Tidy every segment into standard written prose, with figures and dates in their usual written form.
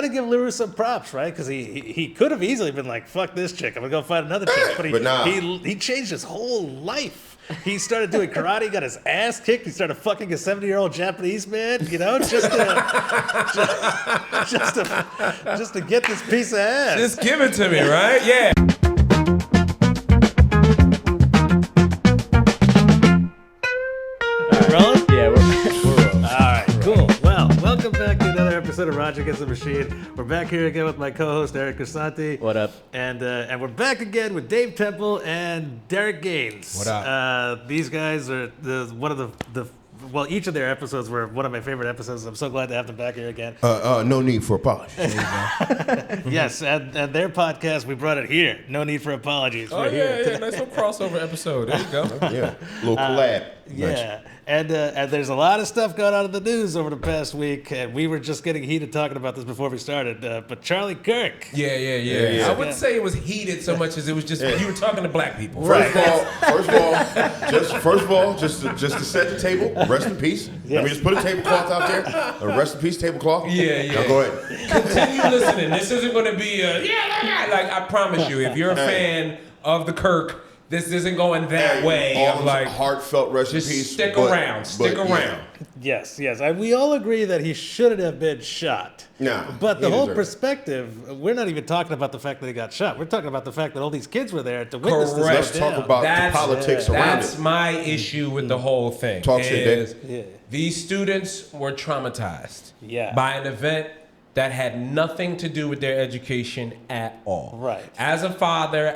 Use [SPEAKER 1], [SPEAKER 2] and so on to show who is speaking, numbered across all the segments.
[SPEAKER 1] to give Leroux some props, right? Because he could have easily been like, fuck this chick, I'm going to go find another chick. But he changed his whole life. He started doing karate, got his ass kicked. He started fucking a 70-year-old Japanese man, just to get this piece of ass.
[SPEAKER 2] Just give it to me, right? Yeah.
[SPEAKER 1] Rolling?
[SPEAKER 3] Yeah, we're rolling.
[SPEAKER 1] All right, cool. Well, welcome back to another episode of Raj Against the Machine. We're back here again with my co-host Eric Grisanti.
[SPEAKER 3] What up?
[SPEAKER 1] And we're back again with Dave Temple and Derek Gaines.
[SPEAKER 2] What up?
[SPEAKER 1] These guys are one of the each of their episodes were one of my favorite episodes. I'm so glad to have them back here again.
[SPEAKER 4] No need for apologies.
[SPEAKER 1] Yes, and their podcast, we brought it here. No need for apologies.
[SPEAKER 2] Oh,
[SPEAKER 1] We're here today.
[SPEAKER 2] nice little crossover episode. There you go.
[SPEAKER 4] Yeah, little collab.
[SPEAKER 1] Yeah,
[SPEAKER 4] Nice.
[SPEAKER 1] and there's a lot of stuff going on in the news over the past week, and we were just getting heated talking about this before we started. But Charlie Kirk,
[SPEAKER 2] Yeah. I wouldn't say it was heated so much as it was just you were talking to black people.
[SPEAKER 4] First of all, just to set the table. Rest in peace. Let me just put a tablecloth out there. Rest in peace, tablecloth.
[SPEAKER 2] Yeah.
[SPEAKER 4] Now go ahead.
[SPEAKER 2] Continue listening. This isn't going to be like I promise you. If you're a fan of the Kirk, this isn't going that way.
[SPEAKER 4] All
[SPEAKER 2] I'm like
[SPEAKER 4] heartfelt rest in
[SPEAKER 2] just
[SPEAKER 4] peace.
[SPEAKER 2] stick
[SPEAKER 4] but-
[SPEAKER 2] around. Stick
[SPEAKER 4] but,
[SPEAKER 2] around.
[SPEAKER 1] yes, and we all agree that he shouldn't have been shot.
[SPEAKER 4] No,
[SPEAKER 1] but the
[SPEAKER 4] he
[SPEAKER 1] whole
[SPEAKER 4] deserved it.
[SPEAKER 1] perspective, we're not even talking about the fact that he got shot. We're talking about the fact that all these kids were there to witness this.
[SPEAKER 2] Correct.
[SPEAKER 1] go
[SPEAKER 4] Let's talk
[SPEAKER 1] down.
[SPEAKER 4] about
[SPEAKER 2] That's-
[SPEAKER 4] the politics around
[SPEAKER 2] That's
[SPEAKER 4] it.
[SPEAKER 2] my issue with the whole thing.
[SPEAKER 4] Talk shit,
[SPEAKER 2] is
[SPEAKER 4] Dave.
[SPEAKER 1] Yeah.
[SPEAKER 2] These students were traumatized
[SPEAKER 1] Yeah.
[SPEAKER 2] by an event that had nothing to do with their education at all.
[SPEAKER 1] Right.
[SPEAKER 2] As a father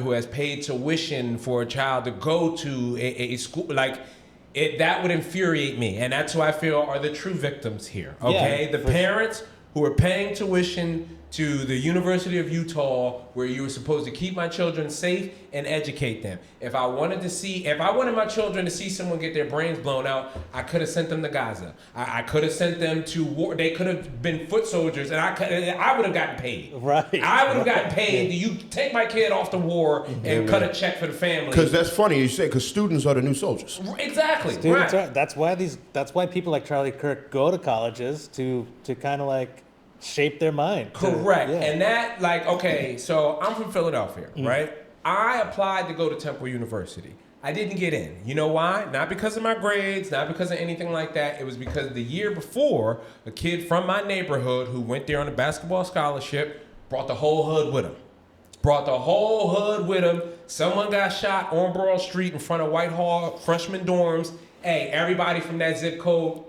[SPEAKER 2] who has paid tuition for a child to go to a school, that would infuriate me. And that's who I feel are the true victims here. Okay?
[SPEAKER 1] Yeah,
[SPEAKER 2] The parents who are paying tuition to the University of Utah, where you were supposed to keep my children safe and educate them. If I wanted my children to see someone get their brains blown out, I could have sent them to Gaza. I could have sent them to war. They could have been foot soldiers, and I would have gotten paid.
[SPEAKER 1] Right.
[SPEAKER 2] I would have gotten paid. You take my kid off to war and cut a check for the family.
[SPEAKER 4] Because that's funny you say, because students are the new soldiers.
[SPEAKER 2] Exactly.
[SPEAKER 1] Students
[SPEAKER 2] right.
[SPEAKER 1] are, that's why people like Charlie Kirk go to colleges to kind of like shape their mind.
[SPEAKER 2] Correct.
[SPEAKER 1] Yeah.
[SPEAKER 2] And that, so I'm from Philadelphia, right? I applied to go to Temple University. I didn't get in. You know why? Not because of my grades, not because of anything like that. It was because the year before, a kid from my neighborhood who went there on a basketball scholarship brought the whole hood with him. Someone got shot on Broad Street in front of Whitehall freshman dorms. Hey, everybody from that zip code,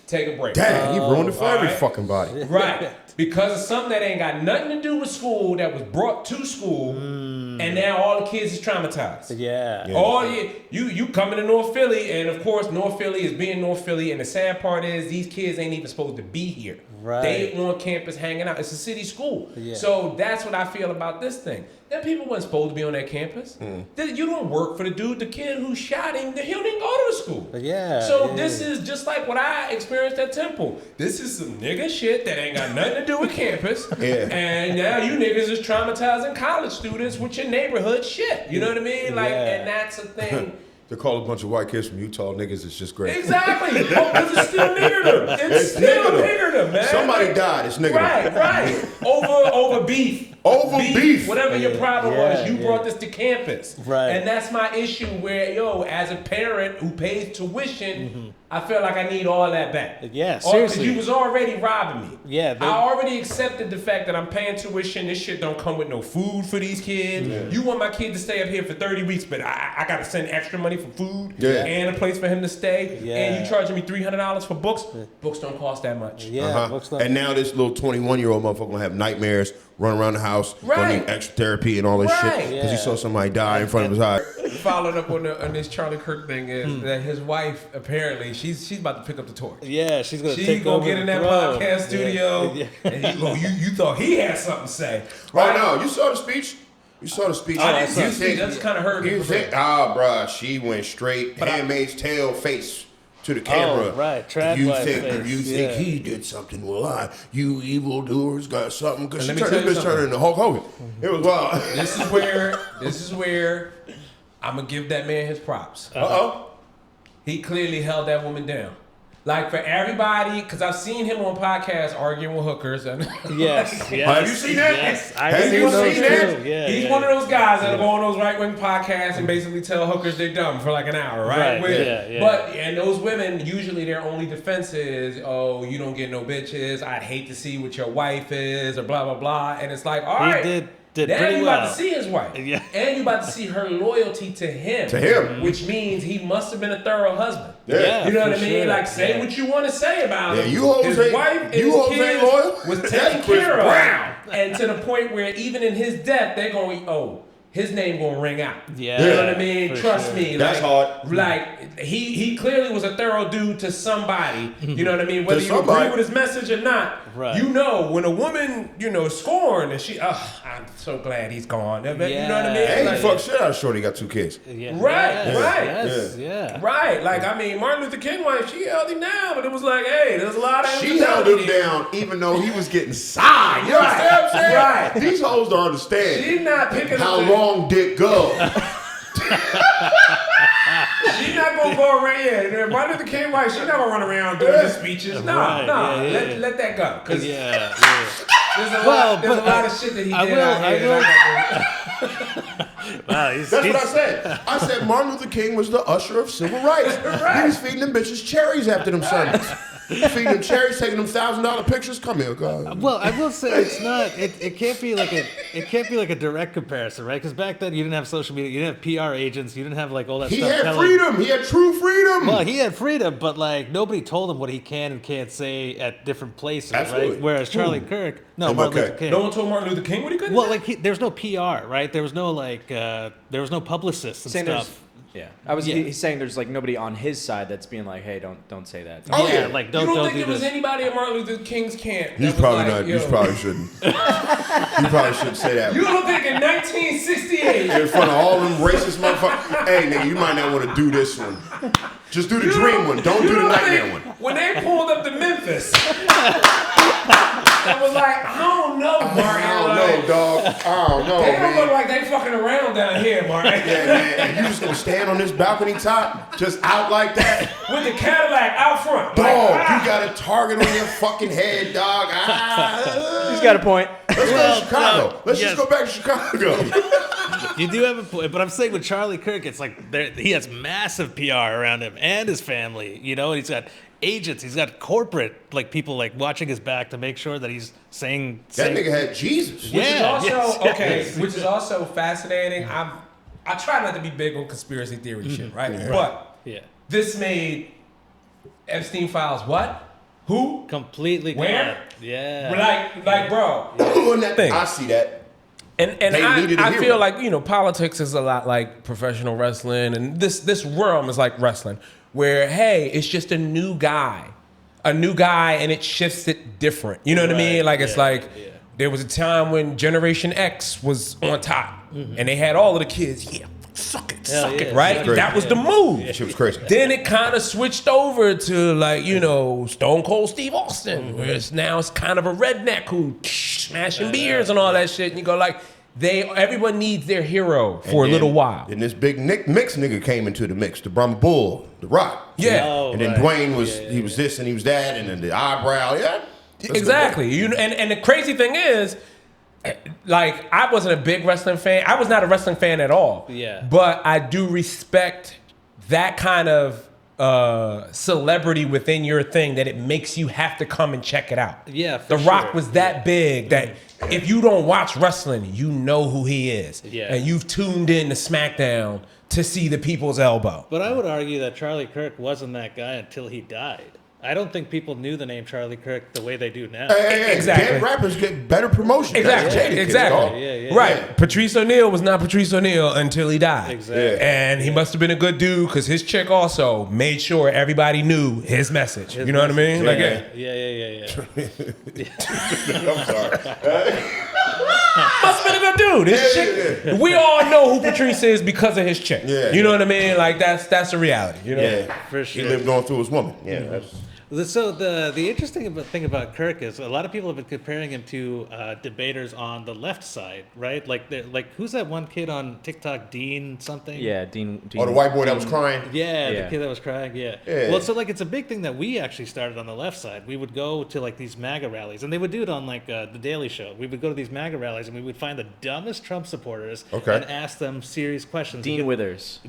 [SPEAKER 2] take a break.
[SPEAKER 4] Dang, he ruined it for every
[SPEAKER 2] right.
[SPEAKER 4] fucking body.
[SPEAKER 2] Right. Because of something that ain't got nothing to do with school that was brought to school, and now all the kids is traumatized.
[SPEAKER 1] Yeah.
[SPEAKER 2] All you coming to North Philly, and of course North Philly is being North Philly, and the sad part is these kids ain't even supposed to be here.
[SPEAKER 1] Right.
[SPEAKER 2] They on campus hanging out. It's a city school.
[SPEAKER 1] Yeah.
[SPEAKER 2] So that's what I feel about this thing. Them people wasn't supposed to be on that campus. You don't work for the dude, the kid who shot him. He didn't go to the school.
[SPEAKER 1] Yeah.
[SPEAKER 2] So
[SPEAKER 1] yeah.
[SPEAKER 2] this is just like what I experienced at Temple. This is some nigga shit that ain't got nothing to do with campus.
[SPEAKER 4] Yeah.
[SPEAKER 2] And now you niggas is traumatizing college students with your neighborhood shit. You know what I mean? And that's a thing.
[SPEAKER 4] To call a bunch of white kids from Utah niggas is just great.
[SPEAKER 2] Exactly. Because it's still niggerdom. It's still niggerdom, man.
[SPEAKER 4] Somebody died. It's niggerdom.
[SPEAKER 2] Right. Over beef.
[SPEAKER 4] Over beef.
[SPEAKER 2] Whatever your problem was, you
[SPEAKER 1] yeah.
[SPEAKER 2] brought this to campus.
[SPEAKER 1] Right.
[SPEAKER 2] And that's my issue where, as a parent who pays tuition, I feel like I need all that back.
[SPEAKER 1] Yeah,
[SPEAKER 2] Because
[SPEAKER 1] seriously.
[SPEAKER 2] you was already robbing me.
[SPEAKER 1] Yeah,
[SPEAKER 2] I already accepted the fact that I'm paying tuition. This shit don't come with no food for these kids.
[SPEAKER 4] Yeah.
[SPEAKER 2] You want my kid to stay up here for 30 weeks, but I got to send extra money for food
[SPEAKER 4] Yeah.
[SPEAKER 2] and a place for him to stay.
[SPEAKER 1] Yeah.
[SPEAKER 2] And you charging me $300 for books. Books don't cost that much.
[SPEAKER 1] Yeah. Looks like
[SPEAKER 4] And now this little 21-year-old motherfucker gonna have nightmares, run around the house, gonna
[SPEAKER 2] Right.
[SPEAKER 4] need extra therapy and all this
[SPEAKER 2] Right.
[SPEAKER 4] shit because he
[SPEAKER 1] Yeah.
[SPEAKER 4] saw somebody die in front of his eyes.
[SPEAKER 2] Followed up on this Charlie Kirk thing is that his wife apparently she's about to pick up the torch.
[SPEAKER 1] yeah, she's gonna
[SPEAKER 2] She
[SPEAKER 1] take
[SPEAKER 2] gonna
[SPEAKER 1] over
[SPEAKER 2] get
[SPEAKER 1] the
[SPEAKER 2] in that
[SPEAKER 1] throne.
[SPEAKER 2] podcast studio
[SPEAKER 1] Yeah.
[SPEAKER 2] and you thought he had something to say.
[SPEAKER 4] Right now, you saw the speech? You saw the speech.
[SPEAKER 2] I didn't see
[SPEAKER 4] You
[SPEAKER 2] the speech. I just kinda heard it.
[SPEAKER 4] You think, bruh, she went straight Handmaid's Tale face to the camera.
[SPEAKER 1] right, trad
[SPEAKER 4] You
[SPEAKER 1] wife
[SPEAKER 4] think
[SPEAKER 1] face,
[SPEAKER 4] you
[SPEAKER 1] yeah.
[SPEAKER 4] think he did something? Well, you evildoers got something. Because she
[SPEAKER 2] And let me
[SPEAKER 4] turned
[SPEAKER 2] tell you
[SPEAKER 4] this bitch turned into Hulk Hogan. It was wild.
[SPEAKER 2] This is where I'm gonna give that man his props.
[SPEAKER 4] Uh-oh.
[SPEAKER 2] He clearly held that woman down. Like for everybody, because I've seen him on podcasts arguing with hookers. And
[SPEAKER 1] yes.
[SPEAKER 4] Have you seen that?
[SPEAKER 1] Yes,
[SPEAKER 2] Have you seen that?
[SPEAKER 1] Yeah,
[SPEAKER 2] He's one of those guys that'll go on those right-wing podcasts and basically tell hookers they're dumb for like an hour, right? But and those women, usually their only defense is, oh, you don't get no bitches. I'd hate to see what your wife is, or blah blah blah. And it's like, all right. Now you about to see his wife, and you about to see her loyalty to him. Which means he must have been a thorough husband.
[SPEAKER 4] Yeah,
[SPEAKER 2] you know what I mean? Like, say what you want to say about him.
[SPEAKER 4] You his wife and his kids
[SPEAKER 2] was taken care of, and to the point where even in his death, they're going, oh, his name gonna ring out.
[SPEAKER 1] Yeah,
[SPEAKER 2] you know what I mean? Trust me.
[SPEAKER 4] That's hard.
[SPEAKER 2] Like he clearly was a thorough dude to somebody. You know what I mean? Whether you agree with his message or not, you know when a woman scorned and she, I'm so glad he's gone. You know what I mean?
[SPEAKER 4] Hey,
[SPEAKER 2] like,
[SPEAKER 4] he fucked shit out of Shorty. Got 2 kids.
[SPEAKER 2] Right. Like I mean, Martin Luther King wife, she held him down, but it was like, hey, there's a lot of
[SPEAKER 4] she held him down even though he was getting signed. You understand what I'm saying?
[SPEAKER 2] Right.
[SPEAKER 4] These hoes don't understand.
[SPEAKER 2] She's not picking
[SPEAKER 4] how long dick go.
[SPEAKER 2] She's not gonna go around. Yeah, Martin Luther King wife, she's not gonna run around doing his speeches. No. Let that go. Cause there's a lot of shit that he did out here.
[SPEAKER 4] That's what I said. I said Martin Luther King was the usher of civil rights. He was feeding them bitches cherries after them sermons. Feeding them cherries, taking them $1,000 pictures. Come here, God.
[SPEAKER 1] Well, I will say it's not. It can't be like a direct comparison, right? Because back then you didn't have social media, you didn't have PR agents, you didn't have like all that stuff.
[SPEAKER 4] He had freedom. He had true freedom.
[SPEAKER 1] Well, he had freedom, but like nobody told him what he can and can't say at different places, right? Whereas Charlie Kirk, Martin Luther King.
[SPEAKER 2] No one told Martin Luther King what he couldn't.
[SPEAKER 1] Well, like there's no PR, right? There was no there was no publicists and stuff.
[SPEAKER 3] He's saying there's like nobody on his side that's being like, hey, don't say that.
[SPEAKER 1] Like don't.
[SPEAKER 2] You don't think
[SPEAKER 1] do
[SPEAKER 2] there was anybody at Martin Luther King's camp?
[SPEAKER 4] He's probably not. You probably shouldn't. You probably shouldn't say that.
[SPEAKER 2] You don't think in 1968
[SPEAKER 4] in front of all them racist motherfuckers? Hey, nigga, you might not want to do this one. Just do the dream one. Don't do the nightmare one.
[SPEAKER 2] When they pulled up to Memphis, I was like, I don't know, Martin.
[SPEAKER 4] I don't know, dog. I don't know,
[SPEAKER 2] They don't
[SPEAKER 4] man.
[SPEAKER 2] look like they fucking around down here, Martin.
[SPEAKER 4] Yeah, man. And you just gonna stand on this balcony top, just out like that?
[SPEAKER 2] With the Cadillac out front.
[SPEAKER 4] Dog, you got a target on your fucking head, dog.
[SPEAKER 3] He's got a point.
[SPEAKER 4] Let's go to Chicago. Let's just go back to Chicago.
[SPEAKER 1] You do have a point, but I'm saying with Charlie Kirk, it's like he has massive PR around him and his family, and he's got agents, he's got corporate people like watching his back to make sure that he's saying
[SPEAKER 4] that nigga had Jesus.
[SPEAKER 2] Which is also fascinating. I try not to be big on conspiracy theory shit, right? Yeah. But this made Epstein files what? Who?
[SPEAKER 1] Completely
[SPEAKER 2] where?
[SPEAKER 1] Gone. Yeah.
[SPEAKER 2] Like bro.
[SPEAKER 4] I see that.
[SPEAKER 2] And I feel like, politics is a lot like professional wrestling, and this realm is like wrestling, where, hey, it's just a new guy, and it shifts it different. You know what I mean? Like, it's there was a time when Generation X was on top, and they had all of the kids, suck it, right? That was the move.
[SPEAKER 4] That shit was crazy.
[SPEAKER 2] Then it kind of switched over to like, Stone Cold Steve Austin, where it's kind of a redneck who smashing beers and all that shit, and you go like, everyone needs their hero for a little while.
[SPEAKER 4] And this big mix nigga came into the mix, the Brahma Bull, the Rock.
[SPEAKER 2] Yeah.
[SPEAKER 4] And then Dwayne he was this and he was that, and then the eyebrow,
[SPEAKER 2] Exactly. And the crazy thing is, like, I wasn't a big wrestling fan. I was not a wrestling fan at all.
[SPEAKER 1] Yeah.
[SPEAKER 2] But I do respect that kind of celebrity within your thing, that it makes you have to come and check it out.
[SPEAKER 1] Yeah,
[SPEAKER 2] The Rock was that big that if you don't watch wrestling, you know who he is.
[SPEAKER 1] Yeah.
[SPEAKER 2] And you've tuned in to SmackDown to see the people's elbow.
[SPEAKER 1] But I would argue that Charlie Kirk wasn't that guy until he died. I don't think people knew the name Charlie Kirk the way they do now.
[SPEAKER 2] Exactly.
[SPEAKER 4] Dead rappers get better promotion.
[SPEAKER 2] Exactly. Right. Yeah. Patrice O'Neal was not Patrice O'Neal until he died.
[SPEAKER 1] Exactly.
[SPEAKER 2] And he must have been a good dude because his chick also made sure everybody knew his message. You know what I mean?
[SPEAKER 1] Yeah.
[SPEAKER 4] I'm sorry.
[SPEAKER 2] Must have been a good dude. His chick. We all know who Patrice is because of his chick.
[SPEAKER 4] Yeah.
[SPEAKER 2] You know what I mean? Like that's a reality.
[SPEAKER 1] Yeah, for sure.
[SPEAKER 4] He lived on through his woman. Yeah.
[SPEAKER 1] So the interesting thing about Kirk is a lot of people have been comparing him to debaters on the left side, right? Like who's that one kid on TikTok, Dean something?
[SPEAKER 3] Yeah, Dean.
[SPEAKER 4] Oh, the white boy that was crying.
[SPEAKER 1] Yeah,
[SPEAKER 3] Yeah.
[SPEAKER 1] the kid that was crying. Yeah. Well, so like it's a big thing that we actually started on the left side. We would go to like these MAGA rallies, and they would do it on like the Daily Show. We would go to these MAGA rallies, and we would find the dumbest Trump supporters and ask them serious questions.
[SPEAKER 3] Dean Withers,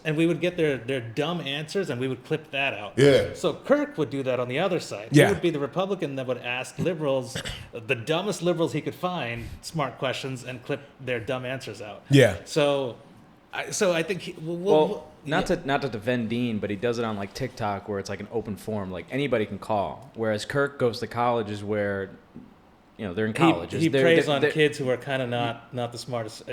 [SPEAKER 1] and we would get their dumb answers, and we would clip that out.
[SPEAKER 4] Yeah.
[SPEAKER 1] So Kirk would do that on the other side.
[SPEAKER 2] Yeah.
[SPEAKER 1] He would be the Republican that would ask liberals, the dumbest liberals he could find, smart questions, and clip their dumb answers out.
[SPEAKER 2] Yeah.
[SPEAKER 1] So I think
[SPEAKER 3] not to defend Dean, but he does it on like TikTok where it's like an open forum, like anybody can call. Whereas Kirk goes to colleges where, they're in college.
[SPEAKER 1] He preys on kids who are kind of not the smartest.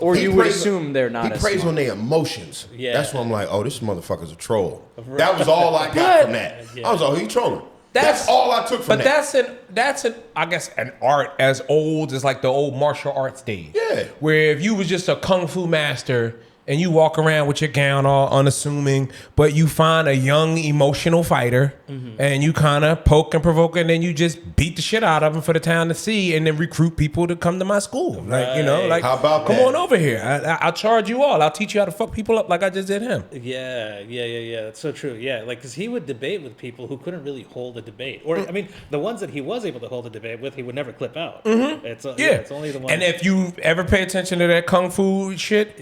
[SPEAKER 3] Or you would assume they're not.
[SPEAKER 4] He preys on their emotions.
[SPEAKER 1] Yeah.
[SPEAKER 4] That's why I'm like, oh, this motherfucker's a troll. That was all I got from that. I was like, he trolling. That's all I took from that.
[SPEAKER 2] But that's I guess an art as old as like the old martial arts days.
[SPEAKER 4] Yeah.
[SPEAKER 2] Where if you was just a kung fu master and you walk around with your gown all unassuming, but you find a young emotional fighter and you kind of poke and provoke and then you just beat the shit out of him for the town to see and then recruit people to come to my school. Like,
[SPEAKER 4] how about
[SPEAKER 2] come
[SPEAKER 4] that?
[SPEAKER 2] on over here. I'll charge you all. I'll teach you how to fuck people up like I just did him.
[SPEAKER 1] Yeah. That's so true. Yeah, like because he would debate with people who couldn't really hold a debate, or I mean, the ones that he was able to hold a debate with, he would never clip out. It's only the ones.
[SPEAKER 2] And if you ever pay attention to that kung fu shit,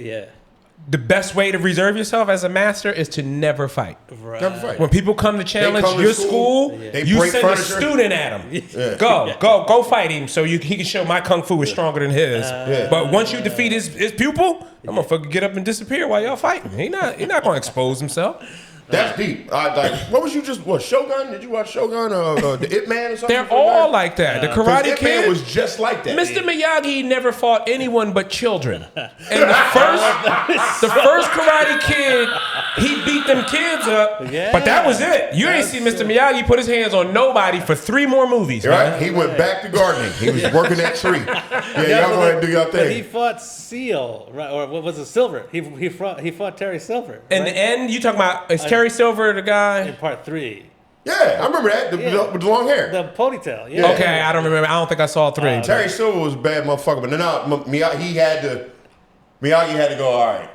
[SPEAKER 2] the best way to reserve yourself as a master is to never fight.
[SPEAKER 1] Right.
[SPEAKER 4] Never fight.
[SPEAKER 2] When people come to challenge your school, you send a student at him. Go fight him so he can show my kung fu is stronger than his. But once you defeat his pupil, I'm gonna fucking get up and disappear while y'all fighting. He not gonna expose himself.
[SPEAKER 4] That's deep. What was you Shogun? Did you watch Shogun or the Ip Man or something?
[SPEAKER 2] They're all like that. The Karate
[SPEAKER 4] Ip
[SPEAKER 2] Kid
[SPEAKER 4] Man was just like that.
[SPEAKER 2] Mr. Miyagi never fought anyone but children. And the first Karate Kid, he beat them kids up. Yeah. But that was it. You ain't see Mr. Miyagi put his hands on nobody for 3 more movies.
[SPEAKER 4] Right? He went back to gardening. He was working that tree. Yeah, y'all go ahead and do your thing.
[SPEAKER 1] But he fought Seal, right? Or what was it? Silver. He fought Terry Silver. Right?
[SPEAKER 2] In the end, you talking about Terry Silver, the guy
[SPEAKER 1] in part 3.
[SPEAKER 4] Yeah, I remember that. With the long hair.
[SPEAKER 1] The ponytail. Yeah.
[SPEAKER 2] Okay, I don't remember. I don't think I saw 3.
[SPEAKER 4] Terry Silver was a bad motherfucker, but Miyagi had to go, all right,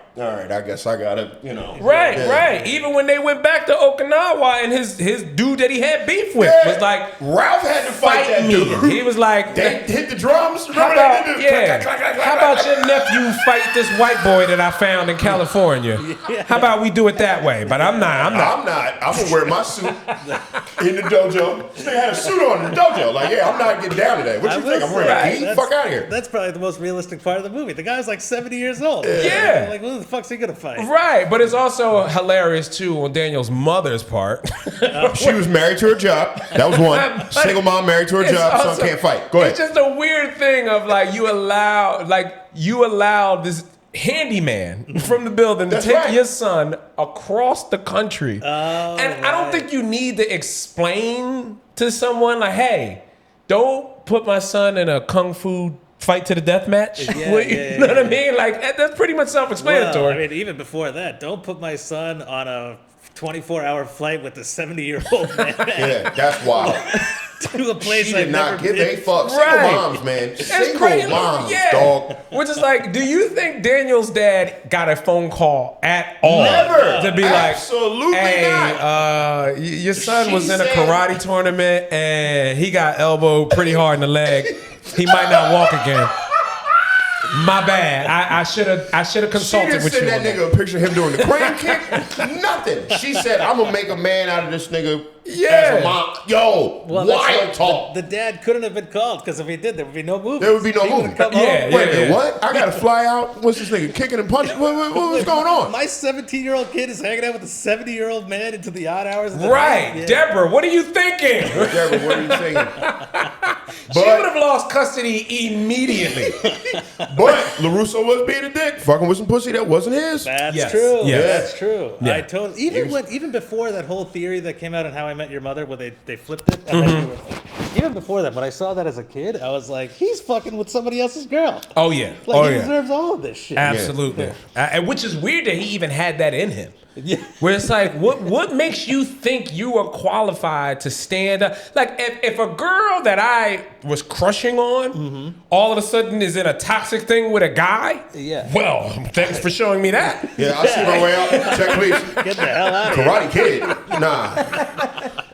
[SPEAKER 4] I guess I gotta,
[SPEAKER 2] Right. Even when they went back to Okinawa and his dude that he had beef with was like,
[SPEAKER 4] Ralph had to fight that
[SPEAKER 2] me.
[SPEAKER 4] dude.
[SPEAKER 2] He was like,
[SPEAKER 4] they hit the drums.
[SPEAKER 2] How about your nephew fight this white boy that I found in California? How about we do it that way? But I'm not.
[SPEAKER 4] I'm gonna wear my suit in the dojo. This nigga had a suit on in the dojo. Like, I'm not getting down today. What you think? I'm wearing a gi? Fuck out of here.
[SPEAKER 1] That's probably the most realistic part of the movie. The guy's like 70 years old.
[SPEAKER 2] Yeah.
[SPEAKER 1] Like, who the fuck's he gonna fight?
[SPEAKER 2] Right, but it's also hilarious too on Daniel's mother's part.
[SPEAKER 4] She was married to her job. That was one. Single mom married to her job, son can't fight. Go ahead.
[SPEAKER 2] It's just a weird thing of like you allow this handyman from the building to take your son across the country. And I don't think you need to explain to someone like, hey, don't put my son in a kung fu fight to the death match. You know what I mean? Like, that's pretty much self-explanatory.
[SPEAKER 1] Well, I mean, even before that, don't put my son on a 24-hour flight with a 70-year-old man.
[SPEAKER 4] Yeah, that's wild.
[SPEAKER 1] To a place
[SPEAKER 4] she did not give a fuck. Single moms, man. Single moms, dog.
[SPEAKER 2] Which is like, do you think Daniel's dad got a phone call at all?
[SPEAKER 4] Never.
[SPEAKER 2] To be
[SPEAKER 4] absolutely
[SPEAKER 2] like, hey,
[SPEAKER 4] not.
[SPEAKER 2] Your son was in a karate tournament and he got elbowed pretty hard in the leg. He might not walk again. My bad. I should have consulted with you.
[SPEAKER 4] She didn't send that nigga a picture of him doing the crane kick. Nothing. She said, I'm gonna make a man out of this nigga. As a mom. Yo, wild talk.
[SPEAKER 1] The dad couldn't have been called because if he did, there would be no movie.
[SPEAKER 4] There would be no movie. Wait a minute, what? I gotta fly out. What's this nigga kicking and punching? What's going on?
[SPEAKER 1] My 17-year-old kid is hanging out with a 70-year-old man into the odd hours of the
[SPEAKER 2] night.
[SPEAKER 1] Yeah.
[SPEAKER 2] Deborah, what are you thinking?
[SPEAKER 4] Deborah, what are you thinking?
[SPEAKER 2] She would have lost custody immediately.
[SPEAKER 4] But LaRusso was being a dick, fucking with some pussy that wasn't his.
[SPEAKER 1] That's true.
[SPEAKER 4] Yeah.
[SPEAKER 1] That's true.
[SPEAKER 2] Yeah.
[SPEAKER 1] I totally even before that whole theory that came out in How I Met Your Mother, where they flipped it. Even before that, when I saw that as a kid, I was like, he's fucking with somebody else's girl.
[SPEAKER 2] Oh yeah.
[SPEAKER 1] Like he deserves all of this shit.
[SPEAKER 2] Absolutely. And which is weird that he even had that in him.
[SPEAKER 1] Yeah.
[SPEAKER 2] Where it's like, what makes you think you are qualified to stand up? Like, if a girl that I was crushing on all of a sudden is in a toxic thing with a guy, well, thanks for showing me that.
[SPEAKER 4] Yeah, I'll see my way out. Check, please.
[SPEAKER 1] Get the hell out of here.
[SPEAKER 4] Karate Kid. Nah.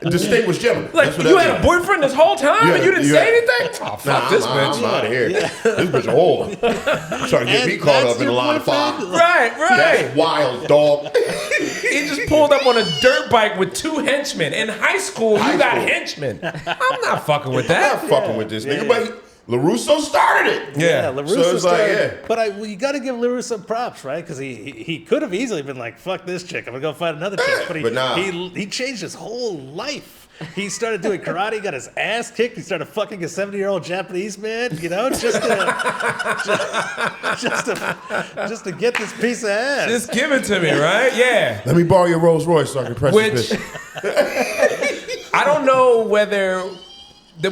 [SPEAKER 4] Distinguished gentleman.
[SPEAKER 2] Like, you had a boyfriend this whole time and you didn't say anything? Oh, fuck this bitch.
[SPEAKER 4] I'm out of here. This bitch a whore. Trying to get me caught up in a line of fire.
[SPEAKER 2] Right.
[SPEAKER 4] That's wild, dog.
[SPEAKER 2] He just pulled up on a dirt bike with 2 henchmen. In high school, you got henchmen. I'm not fucking with that.
[SPEAKER 4] I'm not fucking with this nigga, but LaRusso started it.
[SPEAKER 2] Yeah.
[SPEAKER 1] LaRusso
[SPEAKER 4] So it's like,
[SPEAKER 1] started, but you got to give LaRusso props, right? Because he could have easily been like, fuck this chick, I'm going to go find another chick. But he changed his whole life. He started doing karate, got his ass kicked. He started fucking a 70-year-old Japanese man, you know, just to get this piece of ass.
[SPEAKER 2] Just give it to me, right? Yeah.
[SPEAKER 4] Let me borrow your Rolls Royce so I can press this bitch.
[SPEAKER 2] I don't know whether...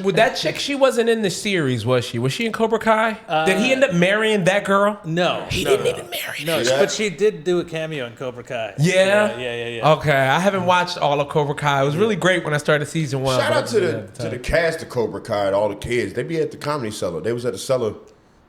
[SPEAKER 2] With that chick, she wasn't in the series, was she? Was she in Cobra Kai? Did he end up marrying that girl?
[SPEAKER 1] No.
[SPEAKER 2] He didn't even marry her.
[SPEAKER 1] No, but she did do a cameo in Cobra Kai.
[SPEAKER 2] Yeah?
[SPEAKER 1] Yeah.
[SPEAKER 2] Okay, I haven't watched all of Cobra Kai. It was really great when I started season 1.
[SPEAKER 4] Shout out to the cast of Cobra Kai and all the kids. They be at the Comedy Cellar. They was at the Cellar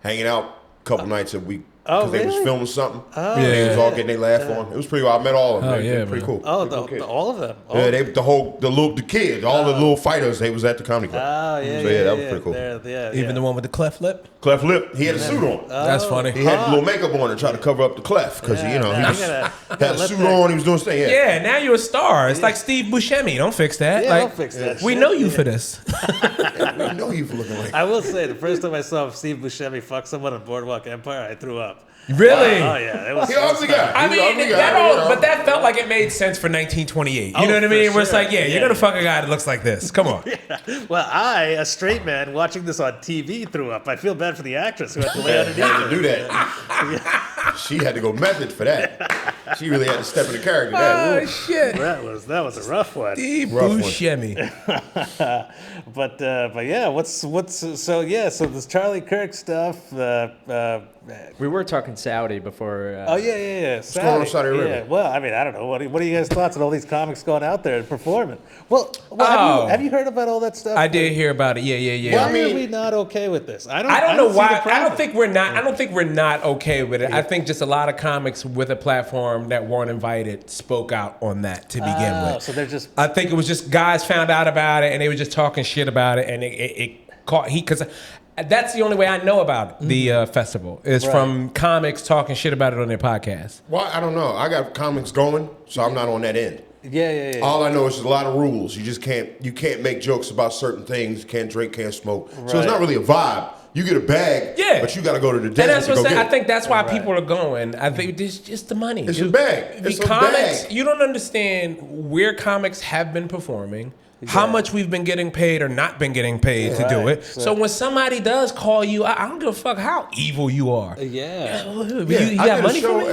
[SPEAKER 4] hanging out a couple nights a week.
[SPEAKER 1] Oh,
[SPEAKER 4] Because they was
[SPEAKER 1] really?
[SPEAKER 4] filming something.
[SPEAKER 2] Yeah.
[SPEAKER 4] They was all getting their laugh on. It was pretty cool. I met all of them. They're pretty cool.
[SPEAKER 1] Oh,
[SPEAKER 4] Pretty cool kids.
[SPEAKER 1] all of them.
[SPEAKER 4] Yeah, the kids, all the little fighters, they was at the comedy club.
[SPEAKER 1] Oh, yeah.
[SPEAKER 4] So, that was pretty cool.
[SPEAKER 2] Even the one with the cleft lip?
[SPEAKER 4] Cleft lip, he had a suit on.
[SPEAKER 2] That's funny.
[SPEAKER 4] He had a little makeup on and tried to cover up the cleft because he had a suit on. He was doing thing.
[SPEAKER 2] Yeah, now you're a star. It's like Steve Buscemi. Don't fix that.
[SPEAKER 1] Yeah,
[SPEAKER 2] like,
[SPEAKER 1] don't fix that
[SPEAKER 2] We
[SPEAKER 1] shit.
[SPEAKER 2] know you for this.
[SPEAKER 4] I know you for looking like.
[SPEAKER 1] I will say, the first time I saw Steve Buscemi fuck someone on Boardwalk Empire, I threw up.
[SPEAKER 2] Really?
[SPEAKER 1] Oh, yeah. It was,
[SPEAKER 4] He ugly guy.
[SPEAKER 2] I
[SPEAKER 4] He's an ugly
[SPEAKER 2] mean,
[SPEAKER 4] guy,
[SPEAKER 2] but that felt like it made sense for 1928. You know what I
[SPEAKER 1] for
[SPEAKER 2] mean? Where it's
[SPEAKER 1] sure.
[SPEAKER 2] like, you're gonna fuck a guy that looks like this. Come on.
[SPEAKER 1] Well, I, a straight man, watching this on TV, threw up. I feel bad for the actress who had to lay underneath
[SPEAKER 4] Had
[SPEAKER 1] her.
[SPEAKER 4] to do that. She had to go method for that. She really had to step in the character.
[SPEAKER 2] Oh shit.
[SPEAKER 1] That was a rough one.
[SPEAKER 2] Steve
[SPEAKER 4] Rough one.
[SPEAKER 2] Buscemi.
[SPEAKER 1] But yeah, so this Charlie Kirk stuff.
[SPEAKER 3] We were talking Saudi before.
[SPEAKER 1] Oh yeah.
[SPEAKER 4] What's going on in Saudi Arabia?
[SPEAKER 1] Yeah. Well, I mean, I don't know. What are you guys' thoughts on all these comics going out there and performing? Well, have you heard about all that stuff?
[SPEAKER 2] I did hear about it. Yeah.
[SPEAKER 1] Why are we not okay with this? I
[SPEAKER 2] I don't know
[SPEAKER 1] see
[SPEAKER 2] why.
[SPEAKER 1] the problem.
[SPEAKER 2] I don't think we're not okay with it. I think just a lot of comics with a platform that weren't invited spoke out on that to begin with.
[SPEAKER 1] So they're just.
[SPEAKER 2] I think it was just guys found out about it and they were just talking shit about it, and it caught heat because that's the only way I know about the festival is from comics talking shit about it on their podcast.
[SPEAKER 4] Well, I don't know. I got comics going, so I'm not on that end.
[SPEAKER 1] Yeah.
[SPEAKER 4] All I know is there's a lot of rules. You can't make jokes about certain things. Can't drink, can't smoke. So it's not really a vibe. You get a bag, but you got to go to the desert
[SPEAKER 2] And that's
[SPEAKER 4] to
[SPEAKER 2] what
[SPEAKER 4] go
[SPEAKER 2] I'm saying.
[SPEAKER 4] get
[SPEAKER 2] I think that's why people are going. I think it's just the money.
[SPEAKER 4] It's a bag.
[SPEAKER 2] The
[SPEAKER 4] It's a
[SPEAKER 2] comics,
[SPEAKER 4] bag.
[SPEAKER 2] you don't understand where comics have been performing, how much we've been getting paid or not been getting paid to do it. So when somebody does call you, I don't give a fuck how evil you are.
[SPEAKER 1] Yeah.
[SPEAKER 2] You
[SPEAKER 4] I
[SPEAKER 2] got
[SPEAKER 4] did
[SPEAKER 2] money
[SPEAKER 4] a show
[SPEAKER 2] for me?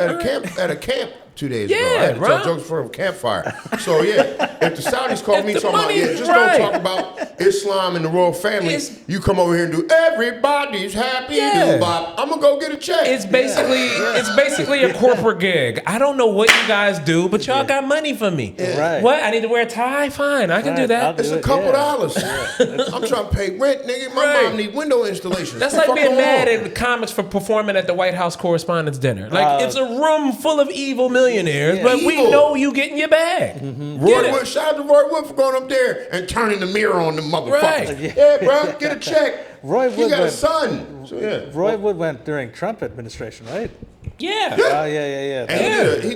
[SPEAKER 4] at a camp 2 days ago. I
[SPEAKER 2] Yeah,
[SPEAKER 4] had to tell
[SPEAKER 2] bro.
[SPEAKER 4] jokes for a campfire. So if the Saudis call
[SPEAKER 2] If
[SPEAKER 4] me
[SPEAKER 2] the
[SPEAKER 4] talking about,
[SPEAKER 2] money's
[SPEAKER 4] just
[SPEAKER 2] right.
[SPEAKER 4] don't talk about Islam and the royal family. You come over here and do everybody's happy.
[SPEAKER 2] Yeah.
[SPEAKER 4] I'm gonna go get a check.
[SPEAKER 2] It's basically a corporate gig. I don't know what you guys do, but y'all got money for me.
[SPEAKER 1] Right.
[SPEAKER 2] What? I need to wear a tie? Fine, I can do that.
[SPEAKER 4] It's a couple dollars. I'm trying to pay rent, nigga. My mom need window installations.
[SPEAKER 2] That's
[SPEAKER 4] What
[SPEAKER 2] like
[SPEAKER 4] the fuck
[SPEAKER 2] being
[SPEAKER 4] going
[SPEAKER 2] mad
[SPEAKER 4] on?
[SPEAKER 2] at the comics for performing at the White House Correspondents' Dinner. Like, it's a room full of evil millionaires, but we
[SPEAKER 4] Evil.
[SPEAKER 2] know you getting your bag.
[SPEAKER 4] Roy Wood, shout out to Roy Wood for going up there and turning the mirror on the motherfuckers.
[SPEAKER 2] Right.
[SPEAKER 4] Yeah, bro, get a check.
[SPEAKER 1] Roy
[SPEAKER 4] He
[SPEAKER 1] Wood
[SPEAKER 4] got a
[SPEAKER 1] went-
[SPEAKER 4] son. So yeah.
[SPEAKER 1] Roy Wood went during Trump administration, right?
[SPEAKER 2] Yeah.
[SPEAKER 1] Oh yeah.
[SPEAKER 4] And he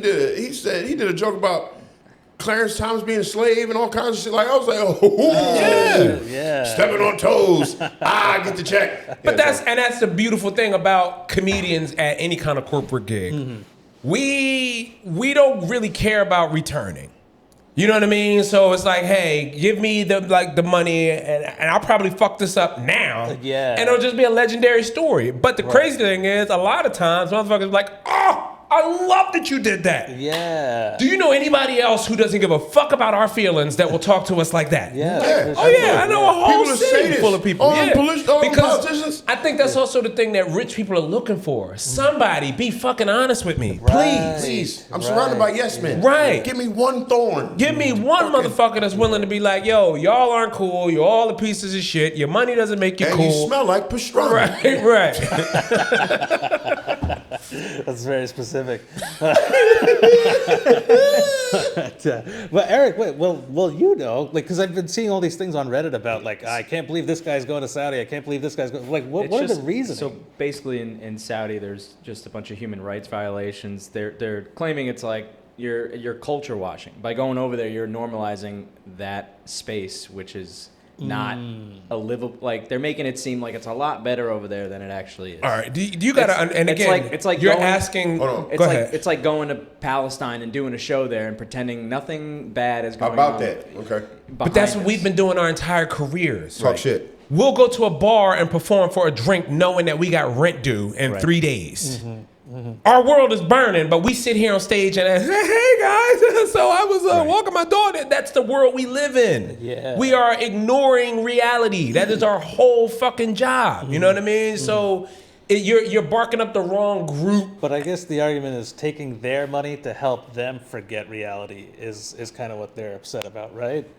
[SPEAKER 4] did a joke about Clarence Thomas being a slave and all kinds of shit. Like I was like, oh
[SPEAKER 1] Yeah.
[SPEAKER 4] stepping on toes. Get the check.
[SPEAKER 2] But that's the beautiful thing about comedians at any kind of corporate gig. We don't really care about returning. You know what I mean? So it's like, hey, give me the money, and I'll probably fuck this up now.
[SPEAKER 1] Yeah.
[SPEAKER 2] And it'll just be a legendary story. But the crazy thing is, a lot of times, motherfuckers are like, oh, I love that you did that.
[SPEAKER 1] Yeah.
[SPEAKER 2] Do you know anybody else who doesn't give a fuck about our feelings that will talk to us like that?
[SPEAKER 1] Yeah.
[SPEAKER 2] Oh yeah, I know a whole
[SPEAKER 4] People that say
[SPEAKER 2] city
[SPEAKER 4] this.
[SPEAKER 2] full of people.
[SPEAKER 4] All
[SPEAKER 2] Yeah.
[SPEAKER 4] them
[SPEAKER 2] Because
[SPEAKER 4] politicians.
[SPEAKER 2] I think that's also the thing that rich people are looking for. Somebody be fucking honest with me, please.
[SPEAKER 4] Please. I'm surrounded by yes men.
[SPEAKER 2] Right.
[SPEAKER 4] Give me one thorn.
[SPEAKER 2] Give me one motherfucker that's willing to be like, yo, y'all aren't cool. You're all the pieces of shit. Your money doesn't make you
[SPEAKER 4] And
[SPEAKER 2] cool.
[SPEAKER 4] you smell like pastrami.
[SPEAKER 2] Right.
[SPEAKER 1] That's very specific. But Eric, wait, well, you know, like, because I've been seeing all these things on Reddit about, like, I can't believe this guy's going to Saudi. I can't believe this guy's going. Like, what are the reasons?
[SPEAKER 3] So basically, in Saudi, there's just a bunch of human rights violations. They're claiming it's like you're culture washing by going over there. You're normalizing that space, which is not a livable. Like, they're making it seem like it's a lot better over there than it actually is.
[SPEAKER 2] All right. Do you got to? And again,
[SPEAKER 3] it's like
[SPEAKER 2] you're
[SPEAKER 3] going,
[SPEAKER 2] asking.
[SPEAKER 4] Hold on.
[SPEAKER 3] It's
[SPEAKER 2] Go
[SPEAKER 3] like
[SPEAKER 2] ahead.
[SPEAKER 3] it's like going to Palestine and doing a show there and pretending nothing bad is going
[SPEAKER 4] About
[SPEAKER 3] on.
[SPEAKER 4] that. Okay.
[SPEAKER 2] But that's what
[SPEAKER 3] behind
[SPEAKER 2] we've
[SPEAKER 3] us.
[SPEAKER 2] been doing our entire careers.
[SPEAKER 4] Talk shit.
[SPEAKER 2] We'll go to a bar and perform for a drink knowing that we got rent due in 3 days. Our world is burning, but we sit here on stage and hey guys, so I was walking my dog. That's the world we live in.
[SPEAKER 1] Yeah.
[SPEAKER 2] We are ignoring reality. That is our whole fucking job. You know what I mean? So you're barking up the wrong group.
[SPEAKER 1] But I guess the argument is taking their money to help them forget reality is kind of what they're upset about, right?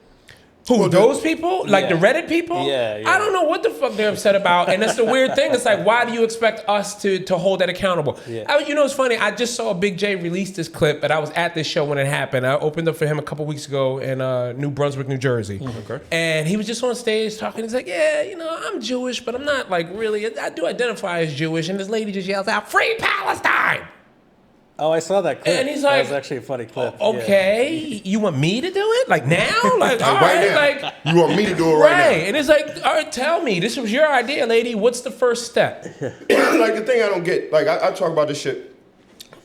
[SPEAKER 2] Who,
[SPEAKER 4] Well,
[SPEAKER 2] those people? Like the
[SPEAKER 1] Yeah.
[SPEAKER 2] Reddit people?
[SPEAKER 1] Yeah.
[SPEAKER 2] I don't know what the fuck they're upset about. And that's the weird thing. It's like, why do you expect us to hold that accountable?
[SPEAKER 1] Yeah.
[SPEAKER 2] You know, it's funny. I just saw Big J release this clip, and I was at this show when it happened. I opened up for him a couple weeks ago in New Brunswick, New Jersey.
[SPEAKER 4] Okay.
[SPEAKER 2] And he was just on stage talking. He's like, yeah, you know, I'm Jewish, but I'm not like really. I do identify as Jewish. And this lady just yells out, "Free Palestine!"
[SPEAKER 1] Oh, I saw that clip.
[SPEAKER 2] And he's
[SPEAKER 1] that
[SPEAKER 2] like,
[SPEAKER 1] was actually a funny clip.
[SPEAKER 2] Okay, you want me to do it? Like now? Like, all right,
[SPEAKER 4] now.
[SPEAKER 2] like.
[SPEAKER 4] You want me to do it right
[SPEAKER 2] And it's like, all right, tell me, this was your idea, lady. What's the first step?
[SPEAKER 4] now? Like the thing I don't get, like I talk about this shit.